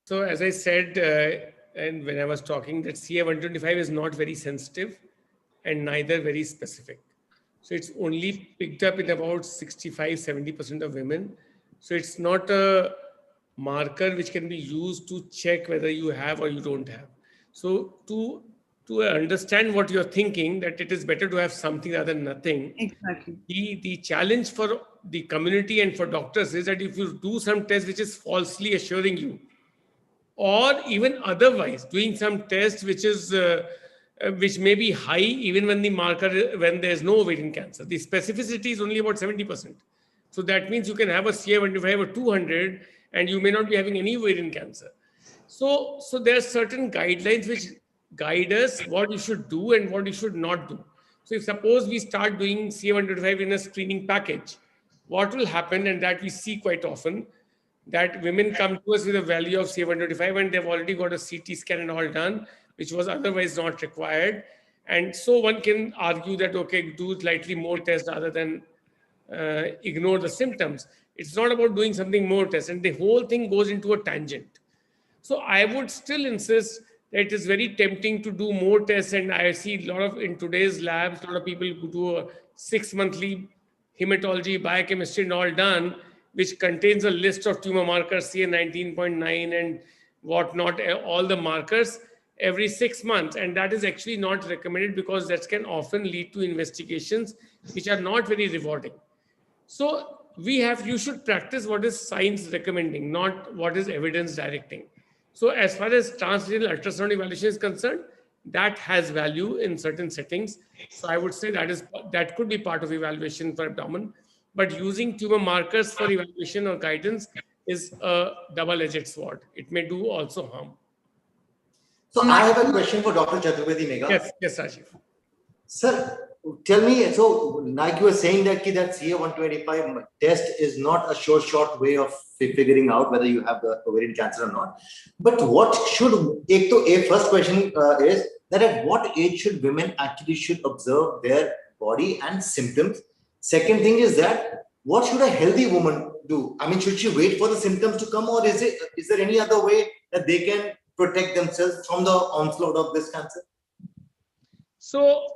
So as I said, and when I was talking, that CA-125 is not very sensitive and neither very specific. So it's only picked up in about 65-70% of women. So it's not a marker which can be used to check whether you have or you don't have. So to understand what you're thinking, that it is better to have something rather than nothing. Exactly. The challenge for the community and for doctors is that if you do some test which is falsely assuring you, or even otherwise doing some test which may be high even when the marker, when there's no ovarian cancer, the specificity is only about 70%. So that means you can have a CA-125 or 200 and you may not be having any ovarian cancer. So there are certain guidelines which guide us what you should do and what you should not do. So if suppose we start doing CA-125 in a screening package, what will happen, and that we see quite often, that women come to us with a value of CA-125 and they've already got a CT scan and all done, which was otherwise not required. And so one can argue that, okay, do slightly more tests rather than ignore the symptoms. It's not about doing something more tests, and the whole thing goes into a tangent. So I would still insist that it is very tempting to do more tests. And I see a lot of, in today's labs, a lot of people who do a 6-monthly hematology, biochemistry and all done, which contains a list of tumor markers, CA19.9 and whatnot, all the markers every 6 months. And that is actually not recommended because that can often lead to investigations which are not very rewarding. So you should practice what is science recommending, not what is evidence directing. So as far as transvaginal ultrasound evaluation is concerned, that has value in certain settings. So I would say that could be part of evaluation for abdomen, but using tumor markers for evaluation or guidance is a double-edged sword. It may do also harm. So I have a question for Dr. Chaturvedi, Megha. Yes, Rajiv. Sir, tell me, so like you were saying that CA-125 test is not a short way of figuring out whether you have the ovarian cancer or not. But what should, first question is that at what age should women actually should observe their body and symptoms? Second thing is that what should a healthy woman do? I mean, should she wait for the symptoms to come, or is there any other way that they can protect themselves from the onslaught of this cancer? So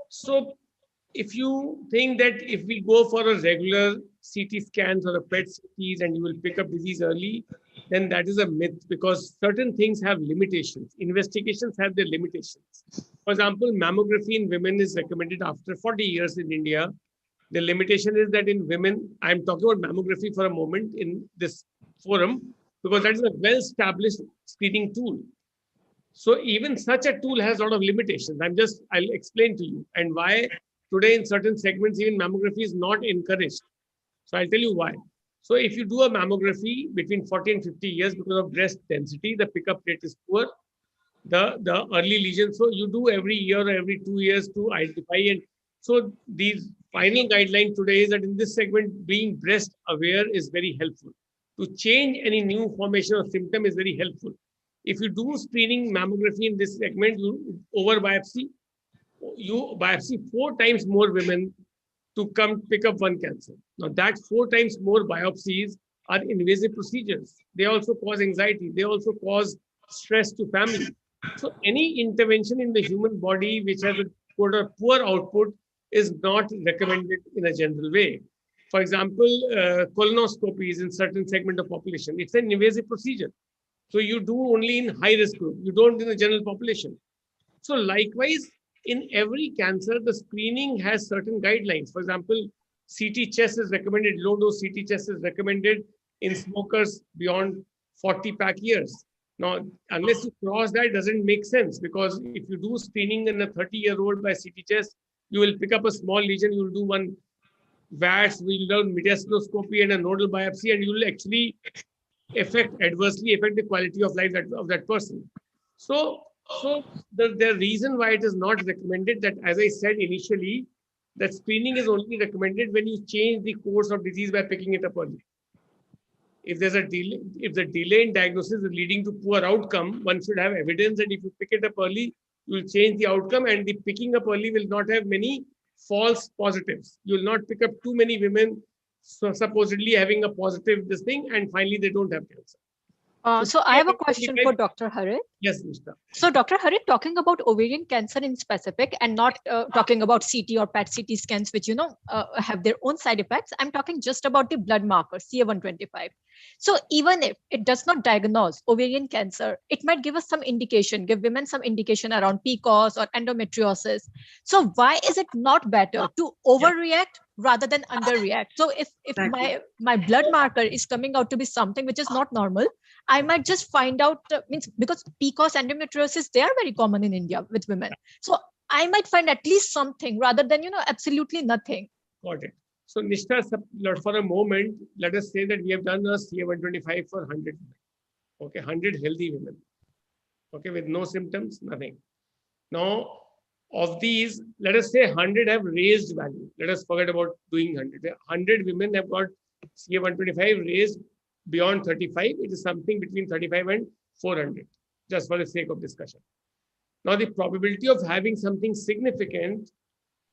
if you think that if we go for a regular CT scans or a PET CTs and you will pick up disease early, then that is a myth, because certain things have limitations. Investigations have their limitations. For example, mammography in women is recommended after 40 years in India. The limitation is that in women, I'm talking about mammography for a moment in this forum, because that is a well-established screening tool. So even such a tool has a lot of limitations. I'll explain to you and why today in certain segments, even mammography is not encouraged. So I'll tell you why. So if you do a mammography between 40 and 50 years, because of breast density, the pickup rate is poor. The early lesions, so you do every year or every 2 years to identify. And so the final guideline today is that in this segment, being breast aware is very helpful. To change any new formation or symptom is very helpful. If you do screening mammography in this segment, you biopsy 4 times more women to come pick up one cancer. Now that 4 times more biopsies are invasive procedures. They also cause anxiety. They also cause stress to family. So any intervention in the human body which has a poor output is not recommended in a general way. For example, colonoscopies in certain segment of population, it's an invasive procedure. So you do only in high risk group, you don't in the general population. So likewise, in every cancer, the screening has certain guidelines. For example, CT chest is recommended, low dose CT chest is recommended in smokers beyond 40 pack years. Now, unless you cross that, it doesn't make sense, because if you do screening in a 30-year-old by CT chest, you will pick up a small lesion, you will do one VATS, we will do metastasis and a nodal biopsy, and you will actually adversely affect the quality of life of that person. So the reason why it is not recommended, that as I said initially, that screening is only recommended when you change the course of disease by picking it up early. If there's a delay, if the delay in diagnosis is leading to poor outcome, one should have evidence that if you pick it up early, you will change the outcome, and the picking up early will not have many false positives. You will not pick up too many women supposedly having a positive this thing, and finally they don't have cancer. So I have a question for Dr. Harit. Yes, Nishta. So, Dr. Hari, talking about ovarian cancer in specific and not talking about CT or PET CT scans, which, have their own side effects. I'm talking just about the blood marker, CA125. So even if it does not diagnose ovarian cancer, it might give us some indication, give women some indication around PCOS or endometriosis. So why is it not better to overreact rather than underreact? So if my blood marker is coming out to be something which is not normal, I might just find out, because PCOS, endometriosis, they are very common in India with women. So I might find at least something rather than, absolutely nothing. Got it. So Nishta, for a moment, let us say that we have done a CA125 for 100 women. Okay, 100 healthy women. Okay, with no symptoms, nothing. Now, of these, let us say 100 have raised value. Let us forget about doing 100. 100 women have got CA125 raised beyond 35. It is something between 35 and 400, just for the sake of discussion. Now, the probability of having something significant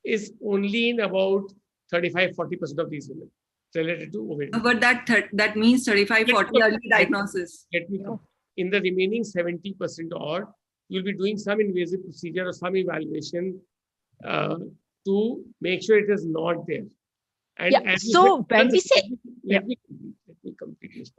is only in about 35-40% of these women related to ovarian. But that means 35-40 early diagnosis. Let me come. In the remaining 70% odd, you'll be doing some invasive procedure or some evaluation to make sure it is not there. And yeah. So when we say, let me complete.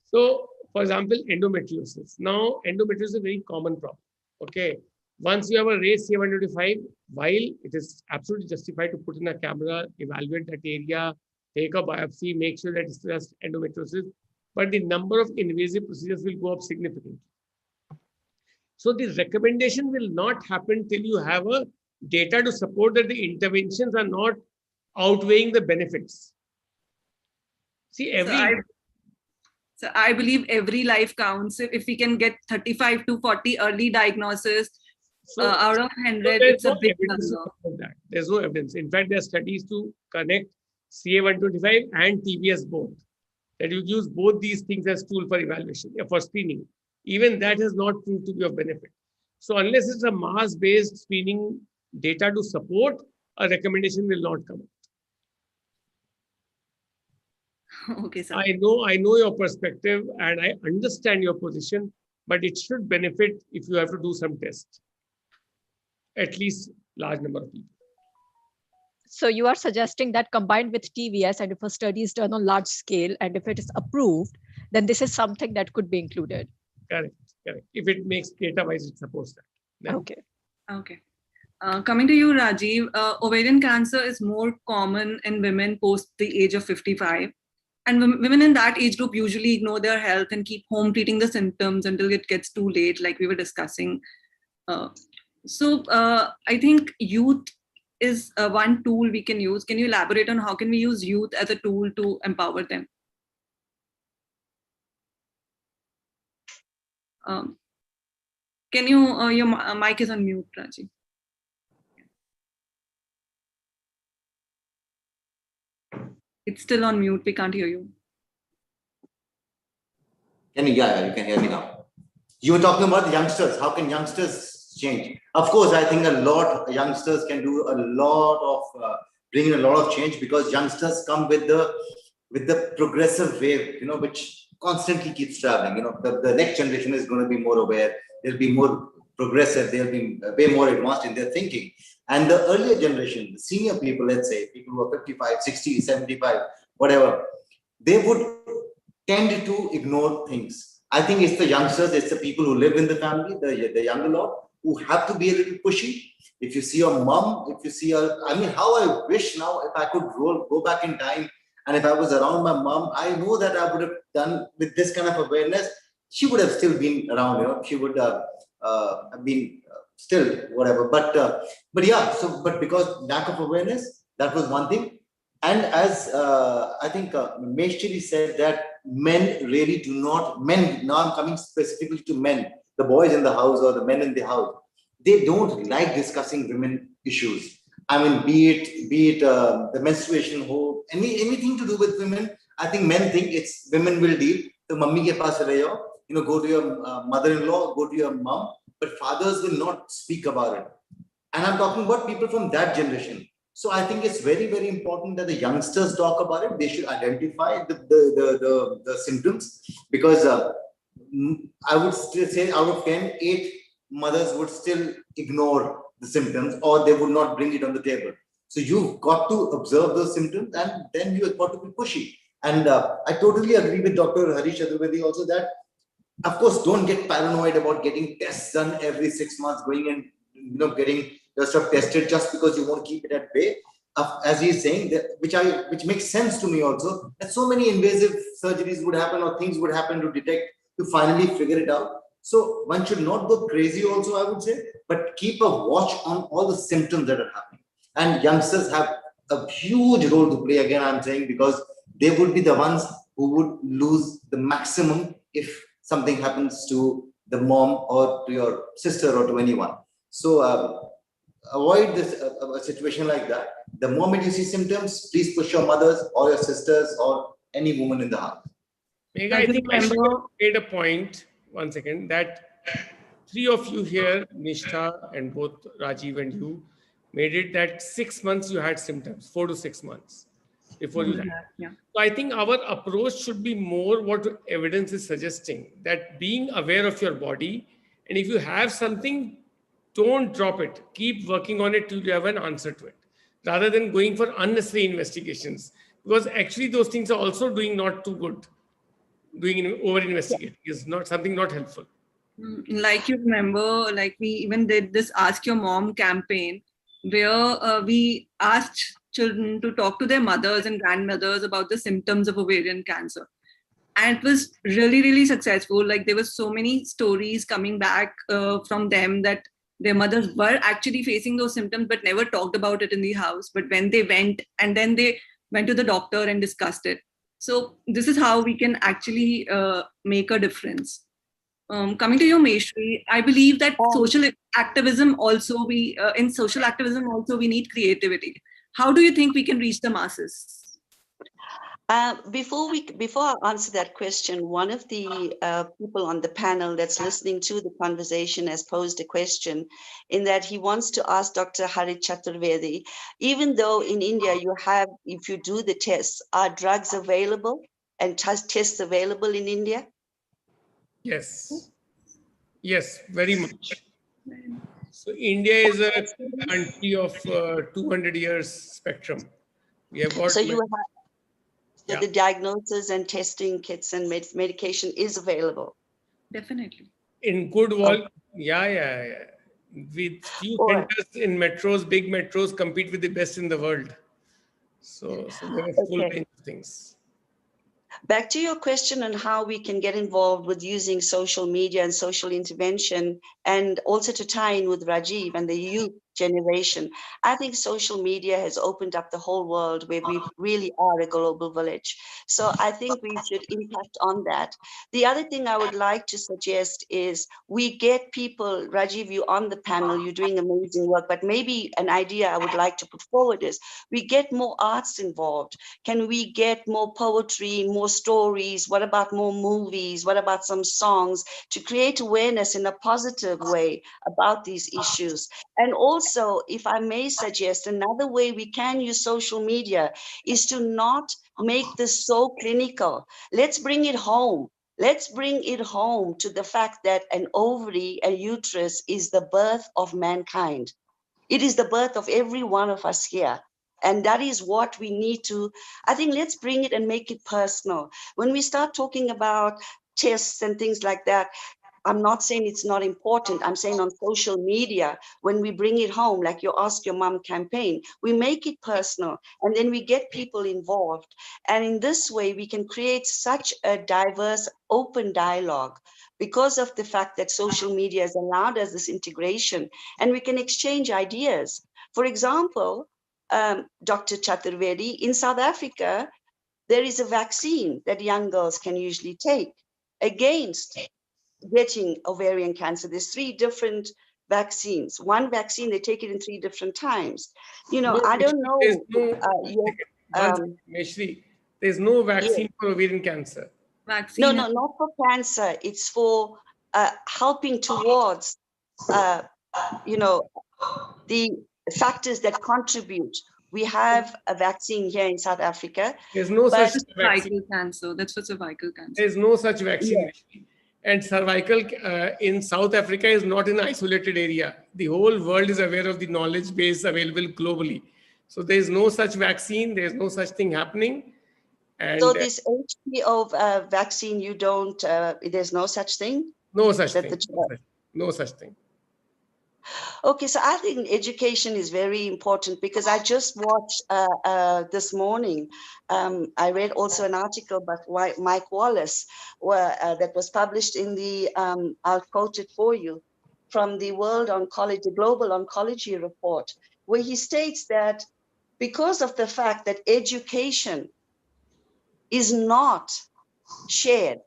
So, for example, endometriosis. Now, endometriosis is a very common problem. Okay. Once you have a raised CA125, while it is absolutely justified to put in a camera, evaluate that area, take a biopsy, make sure that it's just endometriosis, but the number of invasive procedures will go up significantly. So the recommendation will not happen till you have a data to support that the interventions are not outweighing the benefits. See, So I believe every life counts. If we can get 35 to 40 early diagnosis, out of 100, it's a big number. There's no evidence. In fact, there are studies to connect CA125 and TBS both. That you use both these things as tool for evaluation, for screening. Even that has not proved to be of benefit. So unless it's a mass-based screening data to support, a recommendation will not come out. Okay, sir. I know your perspective and I understand your position, but it should benefit if you have to do some tests. At least large number of people. So you are suggesting that combined with TVS, and if a study is done on large scale and if it is approved, then this is something that could be included. Correct. If it makes data-wise, it supports that. Then. Okay. Coming to you, Rajiv, ovarian cancer is more common in women post the age of 55. And women in that age group usually ignore their health and keep home treating the symptoms until it gets too late, like we were discussing. So I think youth is one tool we can use. Can you elaborate on how can we use youth as a tool to empower them? Can you, your mic is on mute, Rajiv. It's still on mute, we can't hear you. Yeah, you can hear me now. You were talking about the youngsters. How can youngsters change? Of course, I think youngsters can do a lot of, bring in a lot of change, because youngsters come with the progressive wave, which constantly keeps traveling. The next generation is going to be more aware. They'll be more progressive. They'll be way more advanced in their thinking. And the earlier generation, the senior people, let's say, people who are 55, 60, 75, whatever, they would tend to ignore things. I think it's the youngsters, it's the people who live in the family, the younger lot, who have to be a little pushy. If you see your mom, if you see her, I mean, how I wish now if I could go back in time, and if I was around my mom, I know that I would have done with this kind of awareness. She would have still been around, she would have been still whatever. But yeah, but because lack of awareness, that was one thing. And as I think Meshchiri said that men really do not, now I'm coming specifically to men, the boys in the house or the men in the house, they don't like discussing women issues. I mean, be it the menstruation hole, anything to do with women. I think men think it's women will deal. So mummy ke paas rahe ho, go to your mother-in-law, go to your mom, but fathers will not speak about it. And I'm talking about people from that generation. So I think it's very, very important that the youngsters talk about it. They should identify the symptoms, because I would still say out of 10, 8 mothers would still ignore the symptoms, or they would not bring it on the table. So you've got to observe those symptoms, and then you've got to be pushy. And I totally agree with Dr. Harish Chaturvedi also that, of course, don't get paranoid about getting tests done every 6 months, going and getting your stuff tested just because you want to keep it at bay. As he's saying, that, which makes sense to me also, that so many invasive surgeries would happen or things would happen to detect, to finally figure it out. So one should not go crazy also, I would say, but keep a watch on all the symptoms that are happening. And youngsters have a huge role to play, again, I'm saying, because they would be the ones who would lose the maximum if something happens to the mom or to your sister or to anyone. So avoid this a situation like that. The moment you see symptoms, please push your mothers or your sisters or any woman in the house. Megha, I think I should have made a point, 1 second, that 3 of you here, Nishtha and both Rajiv and you, made it that 6 months you had symptoms, 4 to 6 months before you had. Yeah. So I think our approach should be more what evidence is suggesting, that being aware of your body, and if you have something, don't drop it. Keep working on it till you have an answer to it, rather than going for unnecessary investigations. Because actually those things are also doing not too good. Doing over-investigating is not something not helpful. Like you remember, like we even did this Ask Your Mom campaign, where we asked children to talk to their mothers and grandmothers about the symptoms of ovarian cancer. And it was really, really successful. Like there were so many stories coming back from them that their mothers were actually facing those symptoms, but never talked about it in the house. But when they went, and then they went to the doctor and discussed it. So this is how we can actually make a difference. Coming to you, Meshri, I believe that social activism also, we need creativity. How do you think we can reach the masses? Before I answer that question, one of the people on the panel that's listening to the conversation has posed a question, in that he wants to ask Dr. Harish Chaturvedi, even though in India you have, if you do the tests, are drugs available and tests available in India? Yes. Yes, very much. So India is a country of 200 years spectrum. We have got. So you have. So the diagnosis and testing kits and medication is available. Definitely. In good wall, yeah. With few centers in metros, big metros compete with the best in the world. So there are full range of things. Back to your question on how we can get involved with using social media and social intervention, and also to tie in with Rajiv and the youth generation. I think social media has opened up the whole world, where we really are a global village. So I think we should impact on that. The other thing I would like to suggest is we get people, Rajiv, you on the panel, you're doing amazing work, but maybe an idea I would like to put forward is we get more arts involved. Can we get more poetry, more stories? What about more movies? What about some songs to create awareness in a positive way about these issues? And also, if I may suggest, another way we can use social media is to not make this so clinical. Let's bring it home. Let's bring it home to the fact that an ovary, a uterus, is the birth of mankind. It is the birth of every one of us here. And that is what we need to, I think, let's bring it and make it personal. When we start talking about tests and things like that, I'm not saying it's not important. I'm saying on social media, when we bring it home, like your Ask Your Mom campaign, we make it personal, and then we get people involved. And in this way, we can create such a diverse, open dialogue because of the fact that social media has allowed us this integration, and we can exchange ideas. For example, Dr. Chaturvedi, in South Africa, there is a vaccine that young girls can usually take against getting ovarian cancer. There's 3 different vaccines. One vaccine, they take it in 3 different times. You know, I don't know. Meshri, there's no vaccine for ovarian cancer. No, not for cancer. It's for helping towards, the factors that contribute. We have a vaccine here in South Africa. There's no such vaccine. Cervical cancer. That's for cervical cancer. There's no such vaccine. Yeah. And cervical in South Africa is not an isolated area. The whole world is aware of the knowledge base available globally. So there is no such vaccine, there is no such thing happening. And so this HPO vaccine, you don't, there's no such thing? No such thing. No such thing. Okay, so I think education is very important because I just watched this morning, I read also an article by Mike Wallace that was published in the, I'll quote it for you, from the the Global Oncology Report, where he states that because of the fact that education is not shared,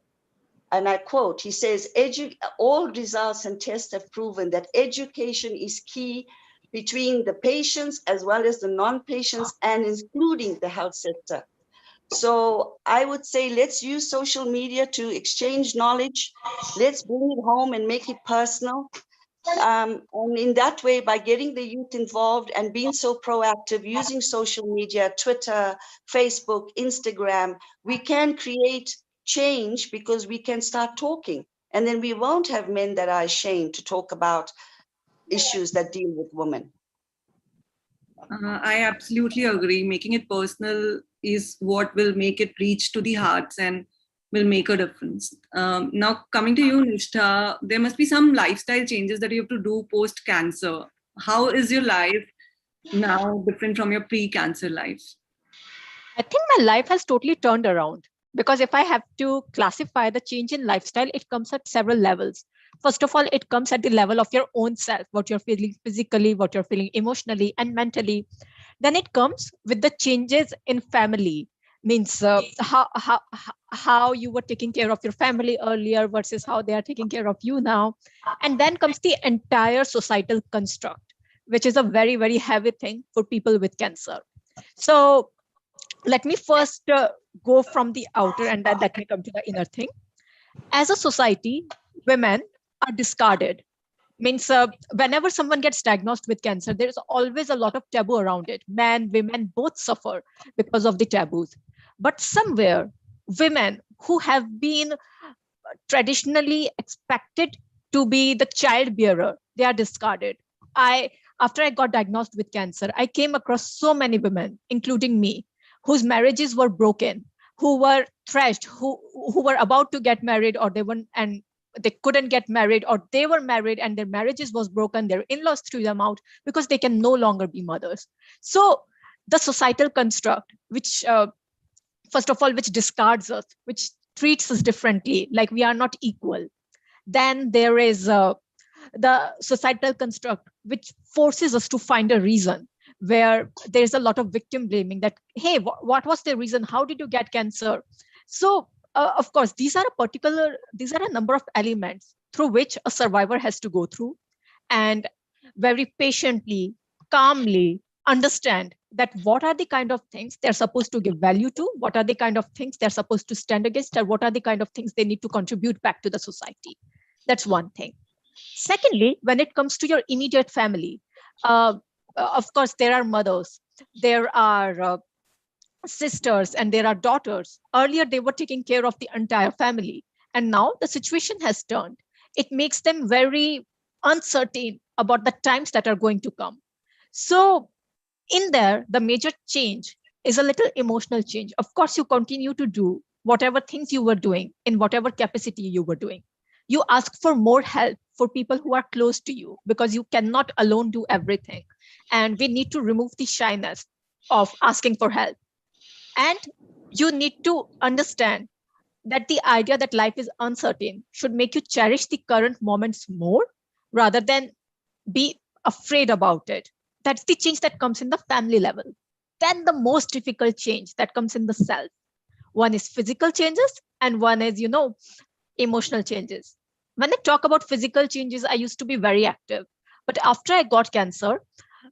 and I quote, he says, all results and tests have proven that education is key between the patients as well as the non-patients and including the health sector. So I would say, let's use social media to exchange knowledge. Let's bring it home and make it personal. And in that way, by getting the youth involved and being so proactive, using social media, Twitter, Facebook, Instagram, we can create change because we can start talking. And then we won't have men that are ashamed to talk about issues that deal with women. I absolutely agree. Making it personal is what will make it reach to the hearts and will make a difference. Now, coming to you, Nishtha, there must be some lifestyle changes that you have to do post-cancer. How is your life now different from your pre-cancer life? I think my life has totally turned around, because if I have to classify the change in lifestyle, it comes at several levels. First of all, it comes at the level of your own self, what you're feeling physically, what you're feeling emotionally and mentally. Then it comes with the changes in family, means how you were taking care of your family earlier versus how they are taking care of you now. And then comes the entire societal construct, which is a very, very heavy thing for people with cancer. So let me first go from the outer and then let me come to the inner thing. As a society, women are discarded. Means whenever someone gets diagnosed with cancer, there is always a lot of taboo around it. Men, women both suffer because of the taboos. But somewhere, women who have been traditionally expected to be the child bearer, they are discarded. After I got diagnosed with cancer, I came across so many women, including me, whose marriages were broken, who were thrashed, who were about to get married, or they couldn't get married, or they were married and their marriages was broken, their in-laws threw them out because they can no longer be mothers. So the societal construct, which first of all, which discards us, which treats us differently, like we are not equal. Then there is the societal construct, which forces us to find a reason, where there's a lot of victim blaming that, hey, what was the reason? How did you get cancer? So of course, these are a number of elements through which a survivor has to go through and very patiently, calmly understand that what are the kind of things they're supposed to give value to, what are the kind of things they're supposed to stand against, and what are the kind of things they need to contribute back to the society. That's one thing. Secondly, when it comes to your immediate family, of course, there are mothers, there are sisters, and there are daughters. Earlier, they were taking care of the entire family. And now the situation has turned. It makes them very uncertain about the times that are going to come. So in there, the major change is a little emotional change. Of course, you continue to do whatever things you were doing in whatever capacity you were doing. You ask for more help for people who are close to you because you cannot alone do everything. And we need to remove the shyness of asking for help. And you need to understand that the idea that life is uncertain should make you cherish the current moments more rather than be afraid about it. That's the change that comes in the family level. Then the most difficult change that comes in the self. One is physical changes and one is, emotional changes. When I talk about physical changes, I used to be very active. But after I got cancer,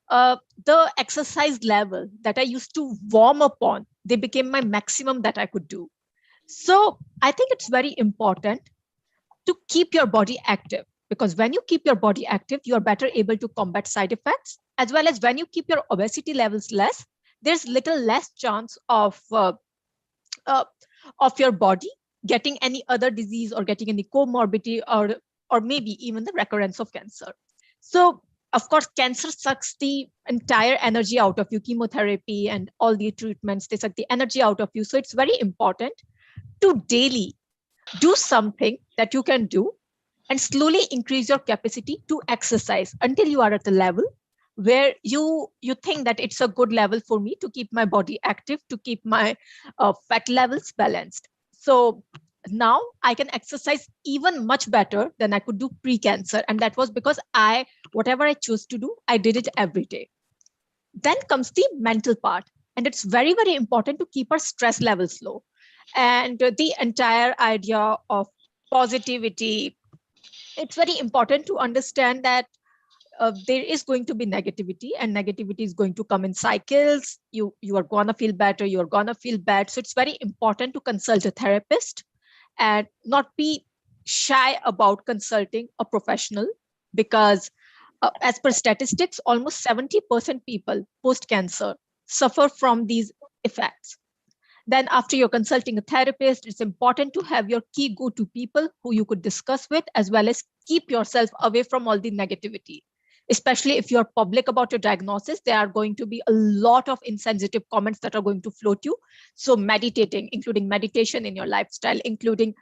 the exercise level that I used to warm up on, they became my maximum that I could do. So I think it's very important to keep your body active, because when you keep your body active, you are better able to combat side effects, as well as when you keep your obesity levels less, there's little less chance of your body getting any other disease or getting any comorbidity or maybe even the recurrence of cancer. So of course, cancer sucks the entire energy out of you, chemotherapy and all the treatments, they suck the energy out of you. So it's very important to daily do something that you can do and slowly increase your capacity to exercise until you are at a level where you think that it's a good level for me to keep my body active, to keep my fat levels balanced. So now I can exercise even much better than I could do pre-cancer. And that was because whatever I chose to do, I did it every day. Then comes the mental part. And it's very, very important to keep our stress levels low. And the entire idea of positivity, it's very important to understand that there is going to be negativity, and negativity is going to come in cycles. You are going to feel better, you're going to feel bad. So it's very important to consult a therapist and not be shy about consulting a professional, because as per statistics, almost 70% people post-cancer suffer from these effects. Then after you're consulting a therapist, it's important to have your key go-to people who you could discuss with, as well as keep yourself away from all the negativity. Especially if you're public about your diagnosis, there are going to be a lot of insensitive comments that are going to float you. So meditating, including meditation in your lifestyle, including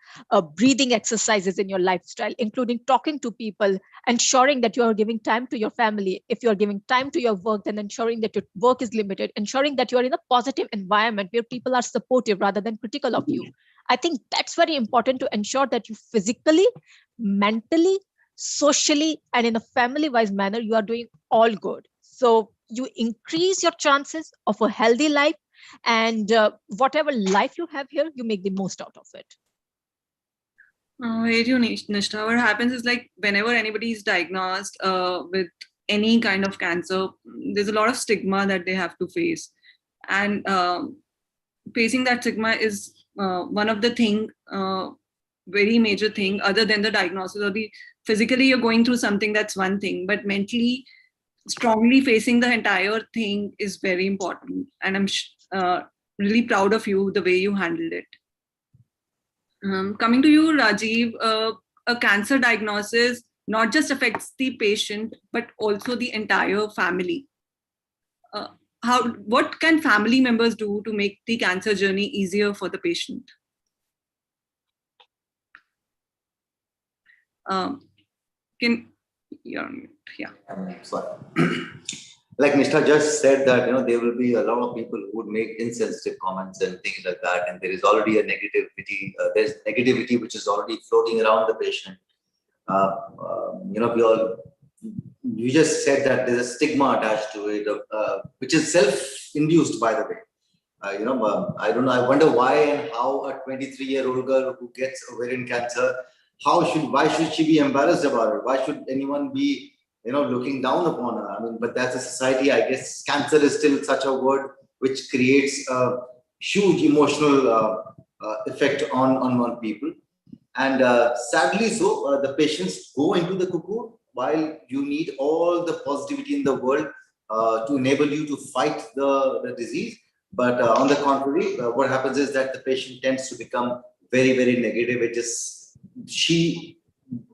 breathing exercises in your lifestyle, including talking to people, ensuring that you are giving time to your family. If you're giving time to your work, then ensuring that your work is limited, ensuring that you're in a positive environment where people are supportive rather than critical of you. I think that's very important to ensure that you physically, mentally, socially, and in a family-wise manner, you are doing all good. So you increase your chances of a healthy life, and whatever life you have here, you make the most out of it. Nishtha, what happens is, like, whenever anybody is diagnosed with any kind of cancer, there's a lot of stigma that they have to face. And facing that stigma is one of the very major thing, other than the diagnosis or the physically you're going through something, that's one thing, but mentally strongly facing the entire thing is very important. And I'm really proud of you, the way you handled it. Coming to you, Rajiv, a cancer diagnosis not just affects the patient, but also the entire family. What can family members do to make the cancer journey easier for the patient? Sorry. Like Nishtha just said that, there will be a lot of people who would make insensitive comments and things like that. And there is already a negativity, there's negativity which is already floating around the patient. You just said that there's a stigma attached to it, which is self-induced, by the way. I don't know, I wonder why and how a 23-year-old girl who gets ovarian cancer, why should she be embarrassed about it? Why should anyone be, looking down upon her? I mean, but that's a society, I guess. Cancer is still such a word which creates a huge emotional effect on people. And sadly so, the patients go into the cocoon while you need all the positivity in the world to enable you to fight the disease. But on the contrary, what happens is that the patient tends to become very, very negative.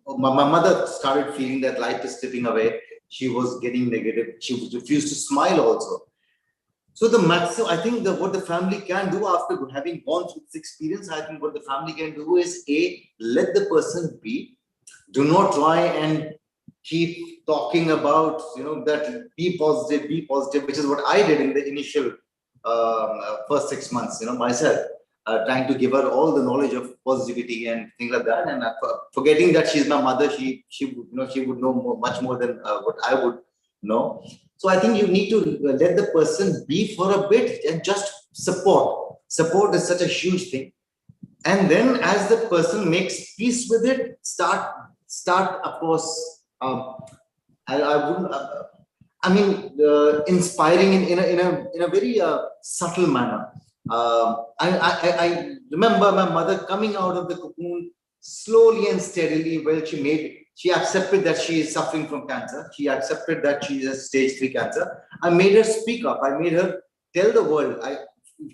My mother started feeling that life is slipping away. She was getting negative. She refused to smile also. So the maximum, I think what the family can do after having gone through this experience, I think what the family can do is let the person be. Do not try and keep talking about, that be positive, which is what I did in the initial first 6 months, myself. Trying to give her all the knowledge of positivity and things like that, and forgetting that she's my mother, she would know much more than what I would know. So I think you need to let the person be for a bit and just support. Support is such a huge thing, and then as the person makes peace with it, start. Of course, inspiring in a very subtle manner. I remember my mother coming out of the cocoon slowly and steadily. Well, she accepted that she is suffering from cancer. She accepted that she is stage 3 cancer. I made her speak up. I made her tell the world.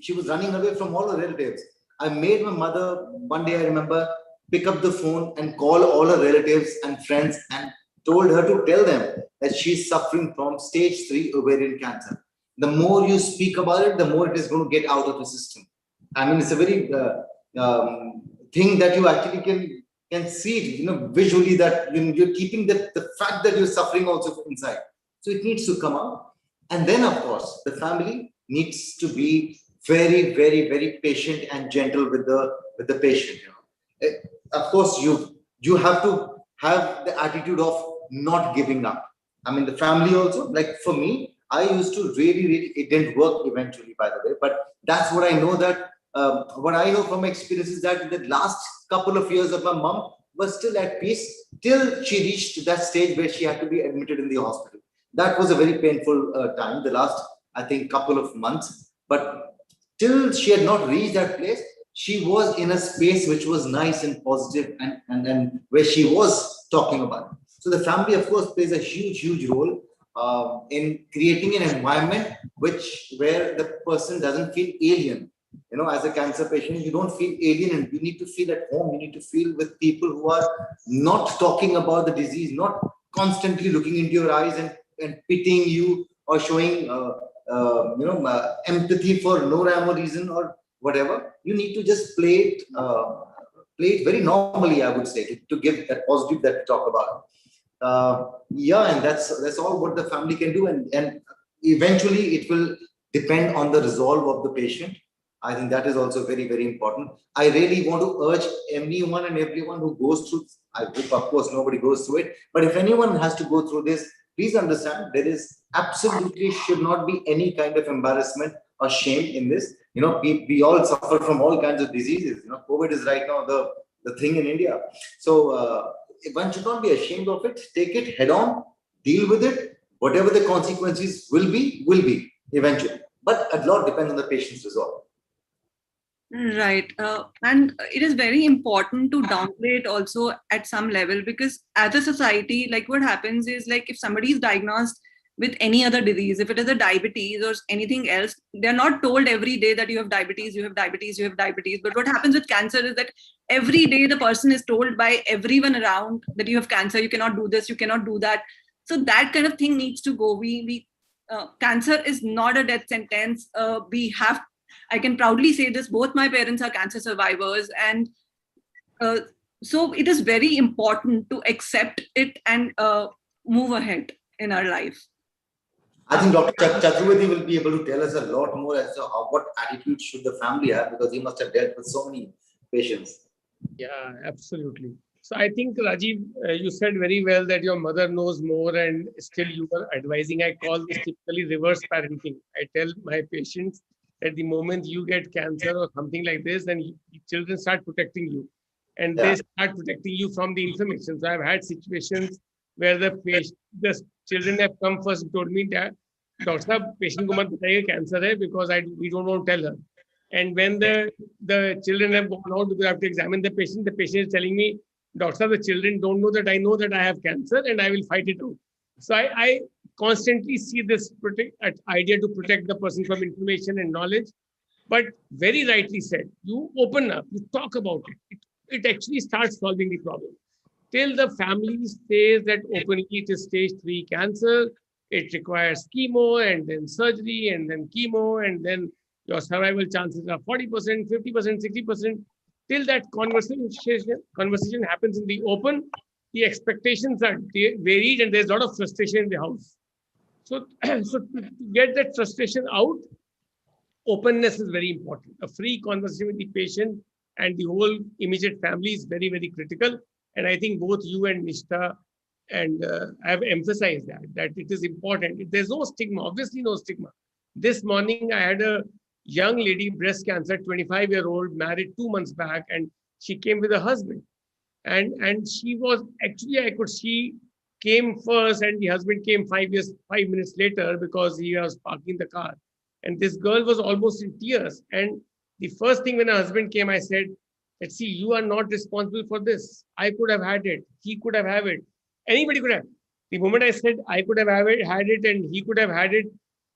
She was running away from all her relatives. I made my mother, one day I remember, pick up the phone and call all her relatives and friends and told her to tell them that she's suffering from stage 3 ovarian cancer. The more you speak about it, the more it is going to get out of the system. I mean, it's a very thing that you actually can see it, visually, that you're keeping the fact that you're suffering also inside. So it needs to come out. And then, of course, the family needs to be very, very, very patient and gentle with the patient. Of course, you have to have the attitude of not giving up. I mean, the family also, like for me, I used to really, it didn't work eventually, by the way, but that's what I know, that what I know from experience is that the last couple of years of my mom was still at peace till she reached that stage where she had to be admitted in the hospital. That was a very painful time, the last, I think, couple of months. But till she had not reached that place, she was in a space which was nice and positive, and where she was talking about it. So the family, of course, plays a huge role in creating an environment where the person doesn't feel alien. As a cancer patient, you don't feel alien, and you need to feel at home. You need to feel with people who are not talking about the disease, not constantly looking into your eyes and pitying you or showing empathy for no rhyme or reason or whatever. You need to just play it very normally, I would say, to give that positive that we talk about. And that's all what the family can do, and eventually it will depend on the resolve of the patient. I think that is also very, very important. I really want to urge anyone and everyone who goes through, I hope, of course, nobody goes through it, but if anyone has to go through this, please understand there is absolutely should not be any kind of embarrassment or shame in this. We all suffer from all kinds of diseases. COVID is right now the thing in India. So one should not be ashamed of it. Take it head on, deal with it. Whatever the consequences will be eventually. But a lot depends on the patient's resolve. Right. And it is very important to downplay it also at some level, because as a society, like what happens is, like if somebody is diagnosed with any other disease, if it is a diabetes or anything else, they're not told every day that you have diabetes, you have diabetes, you have diabetes. But what happens with cancer is that every day the person is told by everyone around that you have cancer, you cannot do this, you cannot do that. So that kind of thing needs to go. Cancer is not a death sentence. I can proudly say this, both my parents are cancer survivors, and so it is very important to accept it and move ahead in our life. I think Dr. Chaturvedi will be able to tell us a lot more as to what attitude should the family have, because he must have dealt with so many patients. Yeah, absolutely. So I think, Rajiv, you said very well that your mother knows more and still you were advising. I call this typically reverse parenting. I tell my patients that the moment you get cancer or something like this, then children start protecting you, and they start protecting you from the inflammation. So I've had situations where the children have come first and told me that, Doctor Sahab, patient ko mat bataiye cancer hai, because we don't want to tell her. And when the children have gone out because I have to examine the patient is telling me, Doctor Sahab, the children don't know that I have cancer and I will fight it out. So I constantly see this idea to protect the person from information and knowledge. But very rightly said, you open up, you talk about it. It actually starts solving the problem. Till the family says that openly it is stage 3 cancer, it requires chemo and then surgery and then chemo, and then your survival chances are 40%, 50%, 60%. Till that conversation happens in the open, the expectations are varied and there's a lot of frustration in the house. So to get that frustration out, openness is very important. A free conversation with the patient and the whole immediate family is very, very critical. And I think both you and Nishta and have emphasized that it is important. There's no stigma, obviously no stigma. This morning I had a young lady, breast cancer, 25-year-old, married 2 months back, and she came with her husband. And she was actually, she came first and the husband came 5 minutes later because he was parking the car. And this girl was almost in tears. And the first thing when her husband came, I said, let's see, you are not responsible for this. I could have had it. He could have had it. Anybody could have. The moment I said I could have had it and he could have had it,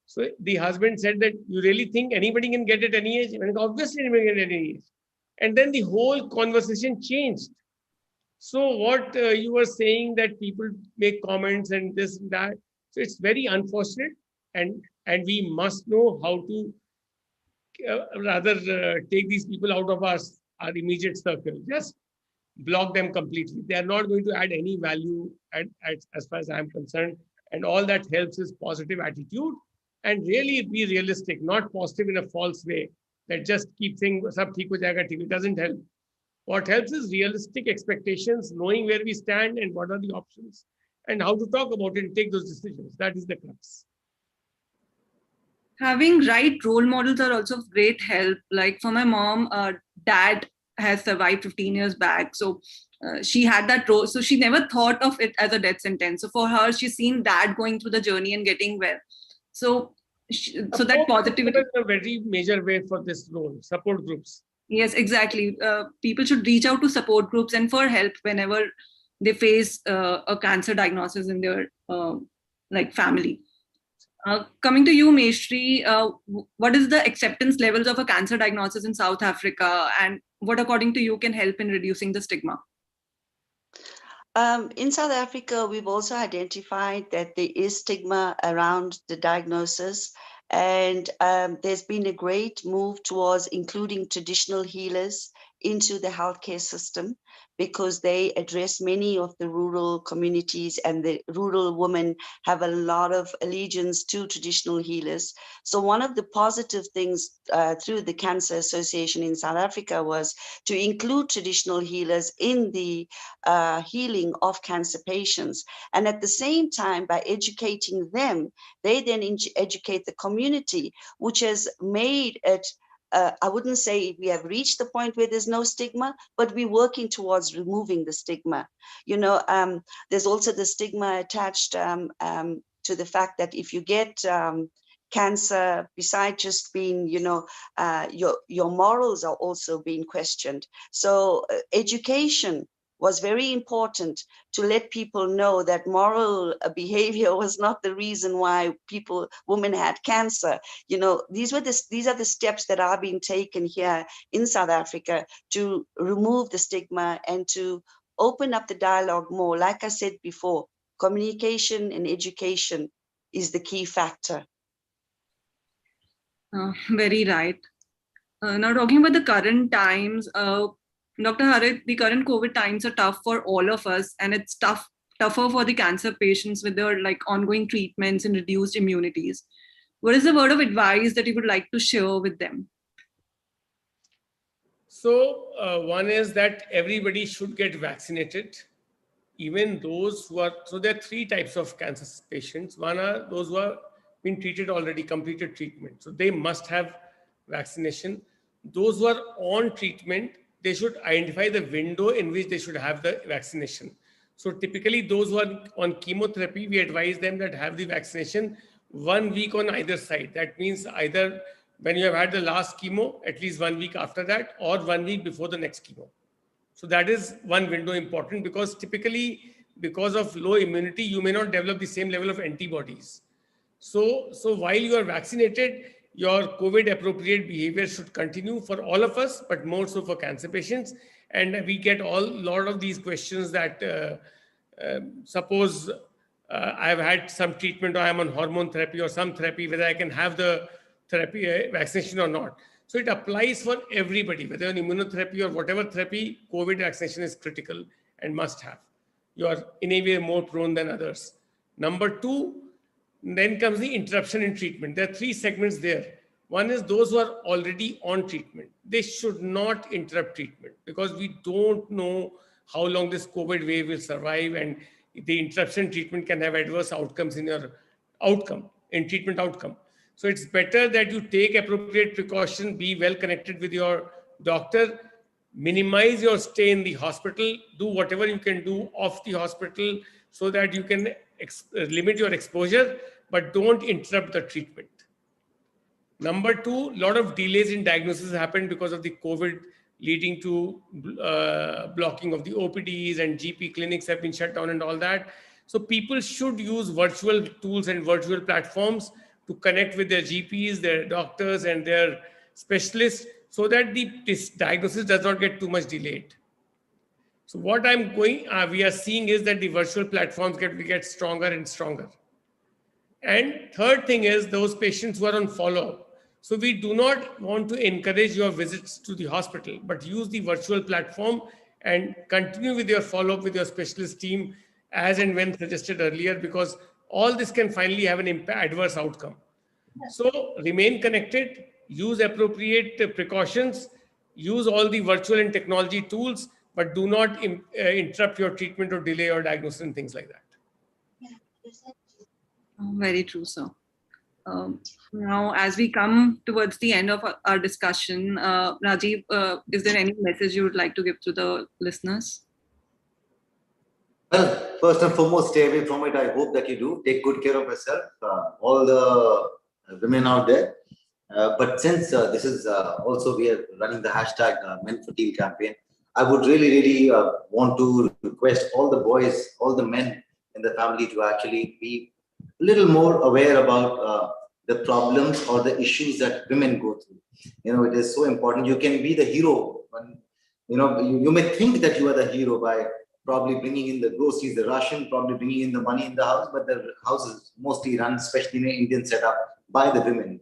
so the husband said that, you really think anybody can get it at any age? And obviously anybody can get it at any age. And then the whole conversation changed. So what you were saying, that people make comments and this and that. So it's very unfortunate, and we must know how to take these people out of our immediate circle. Just block them completely. They are not going to add any value as far as I'm concerned. And all that helps is positive attitude and really be realistic, not positive in a false way that just keep saying sab theek ho jayega, theek. It doesn't help. What helps is realistic expectations, knowing where we stand and what are the options and how to talk about it and take those decisions. That is the crux. Having right role models are also of great help. Like for my mom, dad has survived 15 years back. So she had that role. So she never thought of it as a death sentence. So for her, she's seen dad going through the journey and getting well. So that positivity is a very major way for this role, support groups. Yes, exactly. People should reach out to support groups and for help whenever they face a cancer diagnosis in their family. Coming to you, Meshri, what is the acceptance levels of a cancer diagnosis in South Africa, and what, according to you, can help in reducing the stigma? In South Africa, we've also identified that there is stigma around the diagnosis, and there's been a great move towards including traditional healers into the healthcare system, because they address many of the rural communities, and the rural women have a lot of allegiance to traditional healers. So one of the positive things through the Cancer Association in South Africa was to include traditional healers in the healing of cancer patients. And at the same time, by educating them, they then educate the community, which has made it I wouldn't say we have reached the point where there's no stigma, but we're working towards removing the stigma. There's also the stigma attached to the fact that if you get cancer, besides just being, your morals are also being questioned. So education was very important to let people know that moral behavior was not the reason why women had cancer. These are the steps that are being taken here in South Africa to remove the stigma and to open up the dialogue more. Like I said before, communication and education is the key factor. Very right. Now talking about the current times, Dr. Harit, the current COVID times are tough for all of us, and it's tougher for the cancer patients with their ongoing treatments and reduced immunities. What is the word of advice that you would like to share with them? So one is that everybody should get vaccinated, even those who are, so there are three types of cancer patients. One are those who have been treated already, completed treatment. So they must have vaccination. Those who are on treatment, they should identify the window in which they should have the vaccination. So typically those who are on chemotherapy, we advise them that have the vaccination 1 week on either side. That means either when you have had the last chemo, at least 1 week after that, or 1 week before the next chemo. So that is one window important, because typically because of low immunity, you may not develop the same level of antibodies. So while you are vaccinated, your COVID appropriate behavior should continue for all of us, but more so for cancer patients. And we get a lot of these questions that suppose I've had some treatment, or I'm on hormone therapy or some therapy, whether I can have the therapy vaccination or not. So it applies for everybody, whether on immunotherapy or whatever therapy, COVID vaccination is critical and must have. You are in a way more prone than others. Number two, then comes the interruption in treatment. There are three segments there. One is those who are already on treatment. They should not interrupt treatment, because we don't know how long this COVID wave will survive, and the interruption in treatment can have adverse outcomes in your treatment outcome. So it's better that you take appropriate precaution, be well connected with your doctor, minimize your stay in the hospital, do whatever you can do off the hospital so that you can limit your exposure, but don't interrupt the treatment. Number two, a lot of delays in diagnosis happened because of the COVID, leading to blocking of the OPDs, and GP clinics have been shut down and all that. So people should use virtual tools and virtual platforms to connect with their GPs, their doctors, and their specialists, so that this diagnosis does not get too much delayed. So what we are seeing is that the virtual platforms get stronger and stronger. And third thing is those patients who are on follow-up. So we do not want to encourage your visits to the hospital, but use the virtual platform and continue with your follow-up with your specialist team as and when suggested earlier, because all this can finally have an adverse outcome. So remain connected, use appropriate precautions, use all the virtual and technology tools, but do not interrupt your treatment or delay your diagnosis and things like that. Very true, sir. Now, as we come towards the end of our discussion, Rajiv, is there any message you would like to give to the listeners? Well, first and foremost, stay away from it. I hope that you do. Take good care of yourself, all the women out there. But since this is also we are running the hashtag Men for Team campaign, I would really want to request all the boys, all the men in the family to actually be a little more aware about the problems or the issues that women go through. It is so important. You can be the hero when, you may think that you are the hero by probably bringing in the groceries, the ration, probably bringing in the money in the house, but the house is mostly run, especially in an Indian setup, by the women,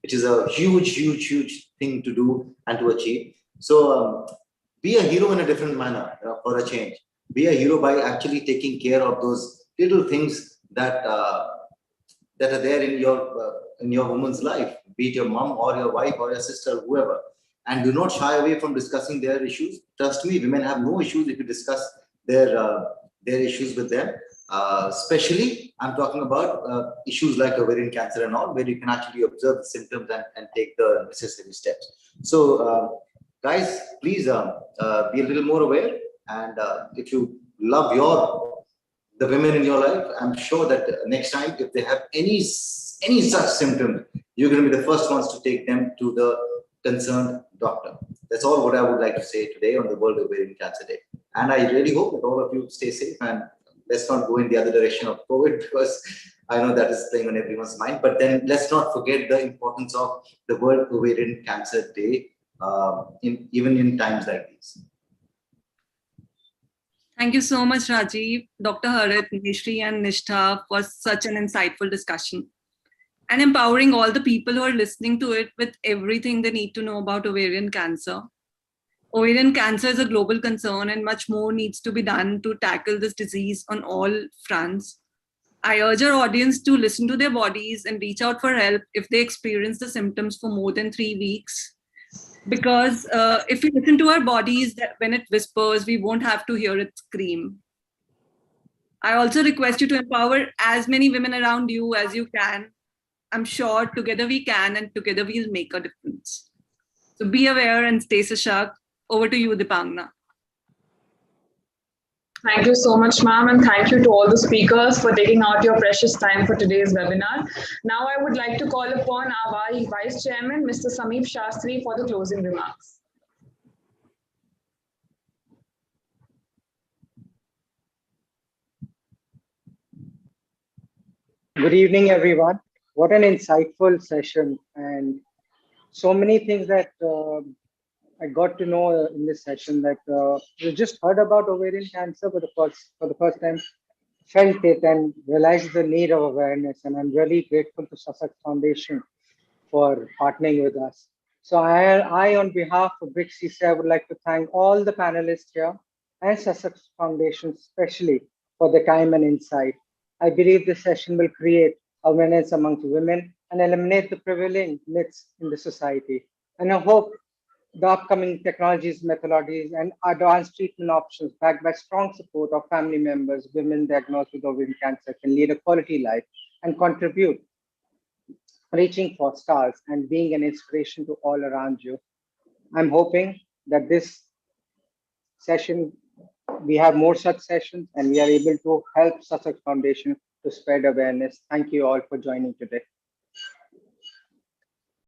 which is a huge thing to do and to achieve. So be a hero in a different manner for a change. Be a hero by actually taking care of those little things that are there in your woman's life, be it your mom or your wife or your sister, whoever. And do not shy away from discussing their issues. Trust me, women have no issues if you discuss their issues with them. Especially, I'm talking about issues like ovarian cancer and all, where you can actually observe the symptoms and take the necessary steps. So, guys, please be a little more aware. And if you love the women in your life, I'm sure that next time, if they have any such symptom, you're going to be the first ones to take them to the concerned doctor. That's all what I would like to say today on the World Ovarian Cancer Day. And I really hope that all of you stay safe and let's not go in the other direction of COVID, because I know that is playing on everyone's mind. But then let's not forget the importance of the World Ovarian Cancer Day, even in times like these. Thank you so much, Rajiv, Dr. Harit, Nishri, and Nishtha for such an insightful discussion and empowering all the people who are listening to it with everything they need to know about ovarian cancer. Ovarian cancer is a global concern and much more needs to be done to tackle this disease on all fronts. I urge our audience to listen to their bodies and reach out for help if they experience the symptoms for more than 3 weeks. Because if we listen to our bodies, when it whispers, we won't have to hear it scream. I also request you to empower as many women around you as you can. I'm sure together we can, and together we'll make a difference. So be aware and stay sashakt. Over to you, Dipangna. Thank you so much, ma'am, and thank you to all the speakers for taking out your precious time for today's webinar. Now I would like to call upon our Vice Chairman, Mr. Sameep Shastri, for the closing remarks. Good evening, everyone. What an insightful session, and so many things that I got to know in this session, that you just heard about ovarian cancer for the first time, felt it and realized the need of awareness. And I'm really grateful to Sussex Foundation for partnering with us. So I on behalf of BRICS CCI, would like to thank all the panelists here and Sussex Foundation, especially for the time and insight. I believe this session will create awareness amongst women and eliminate the prevailing myths in the society. And I hope the upcoming technologies, methodologies, and advanced treatment options backed by strong support of family members, women diagnosed with ovarian cancer can lead a quality life and contribute, reaching for stars and being an inspiration to all around you. I'm hoping that this session, we have more such sessions and we are able to help Sussex Foundation to spread awareness. Thank you all for joining today.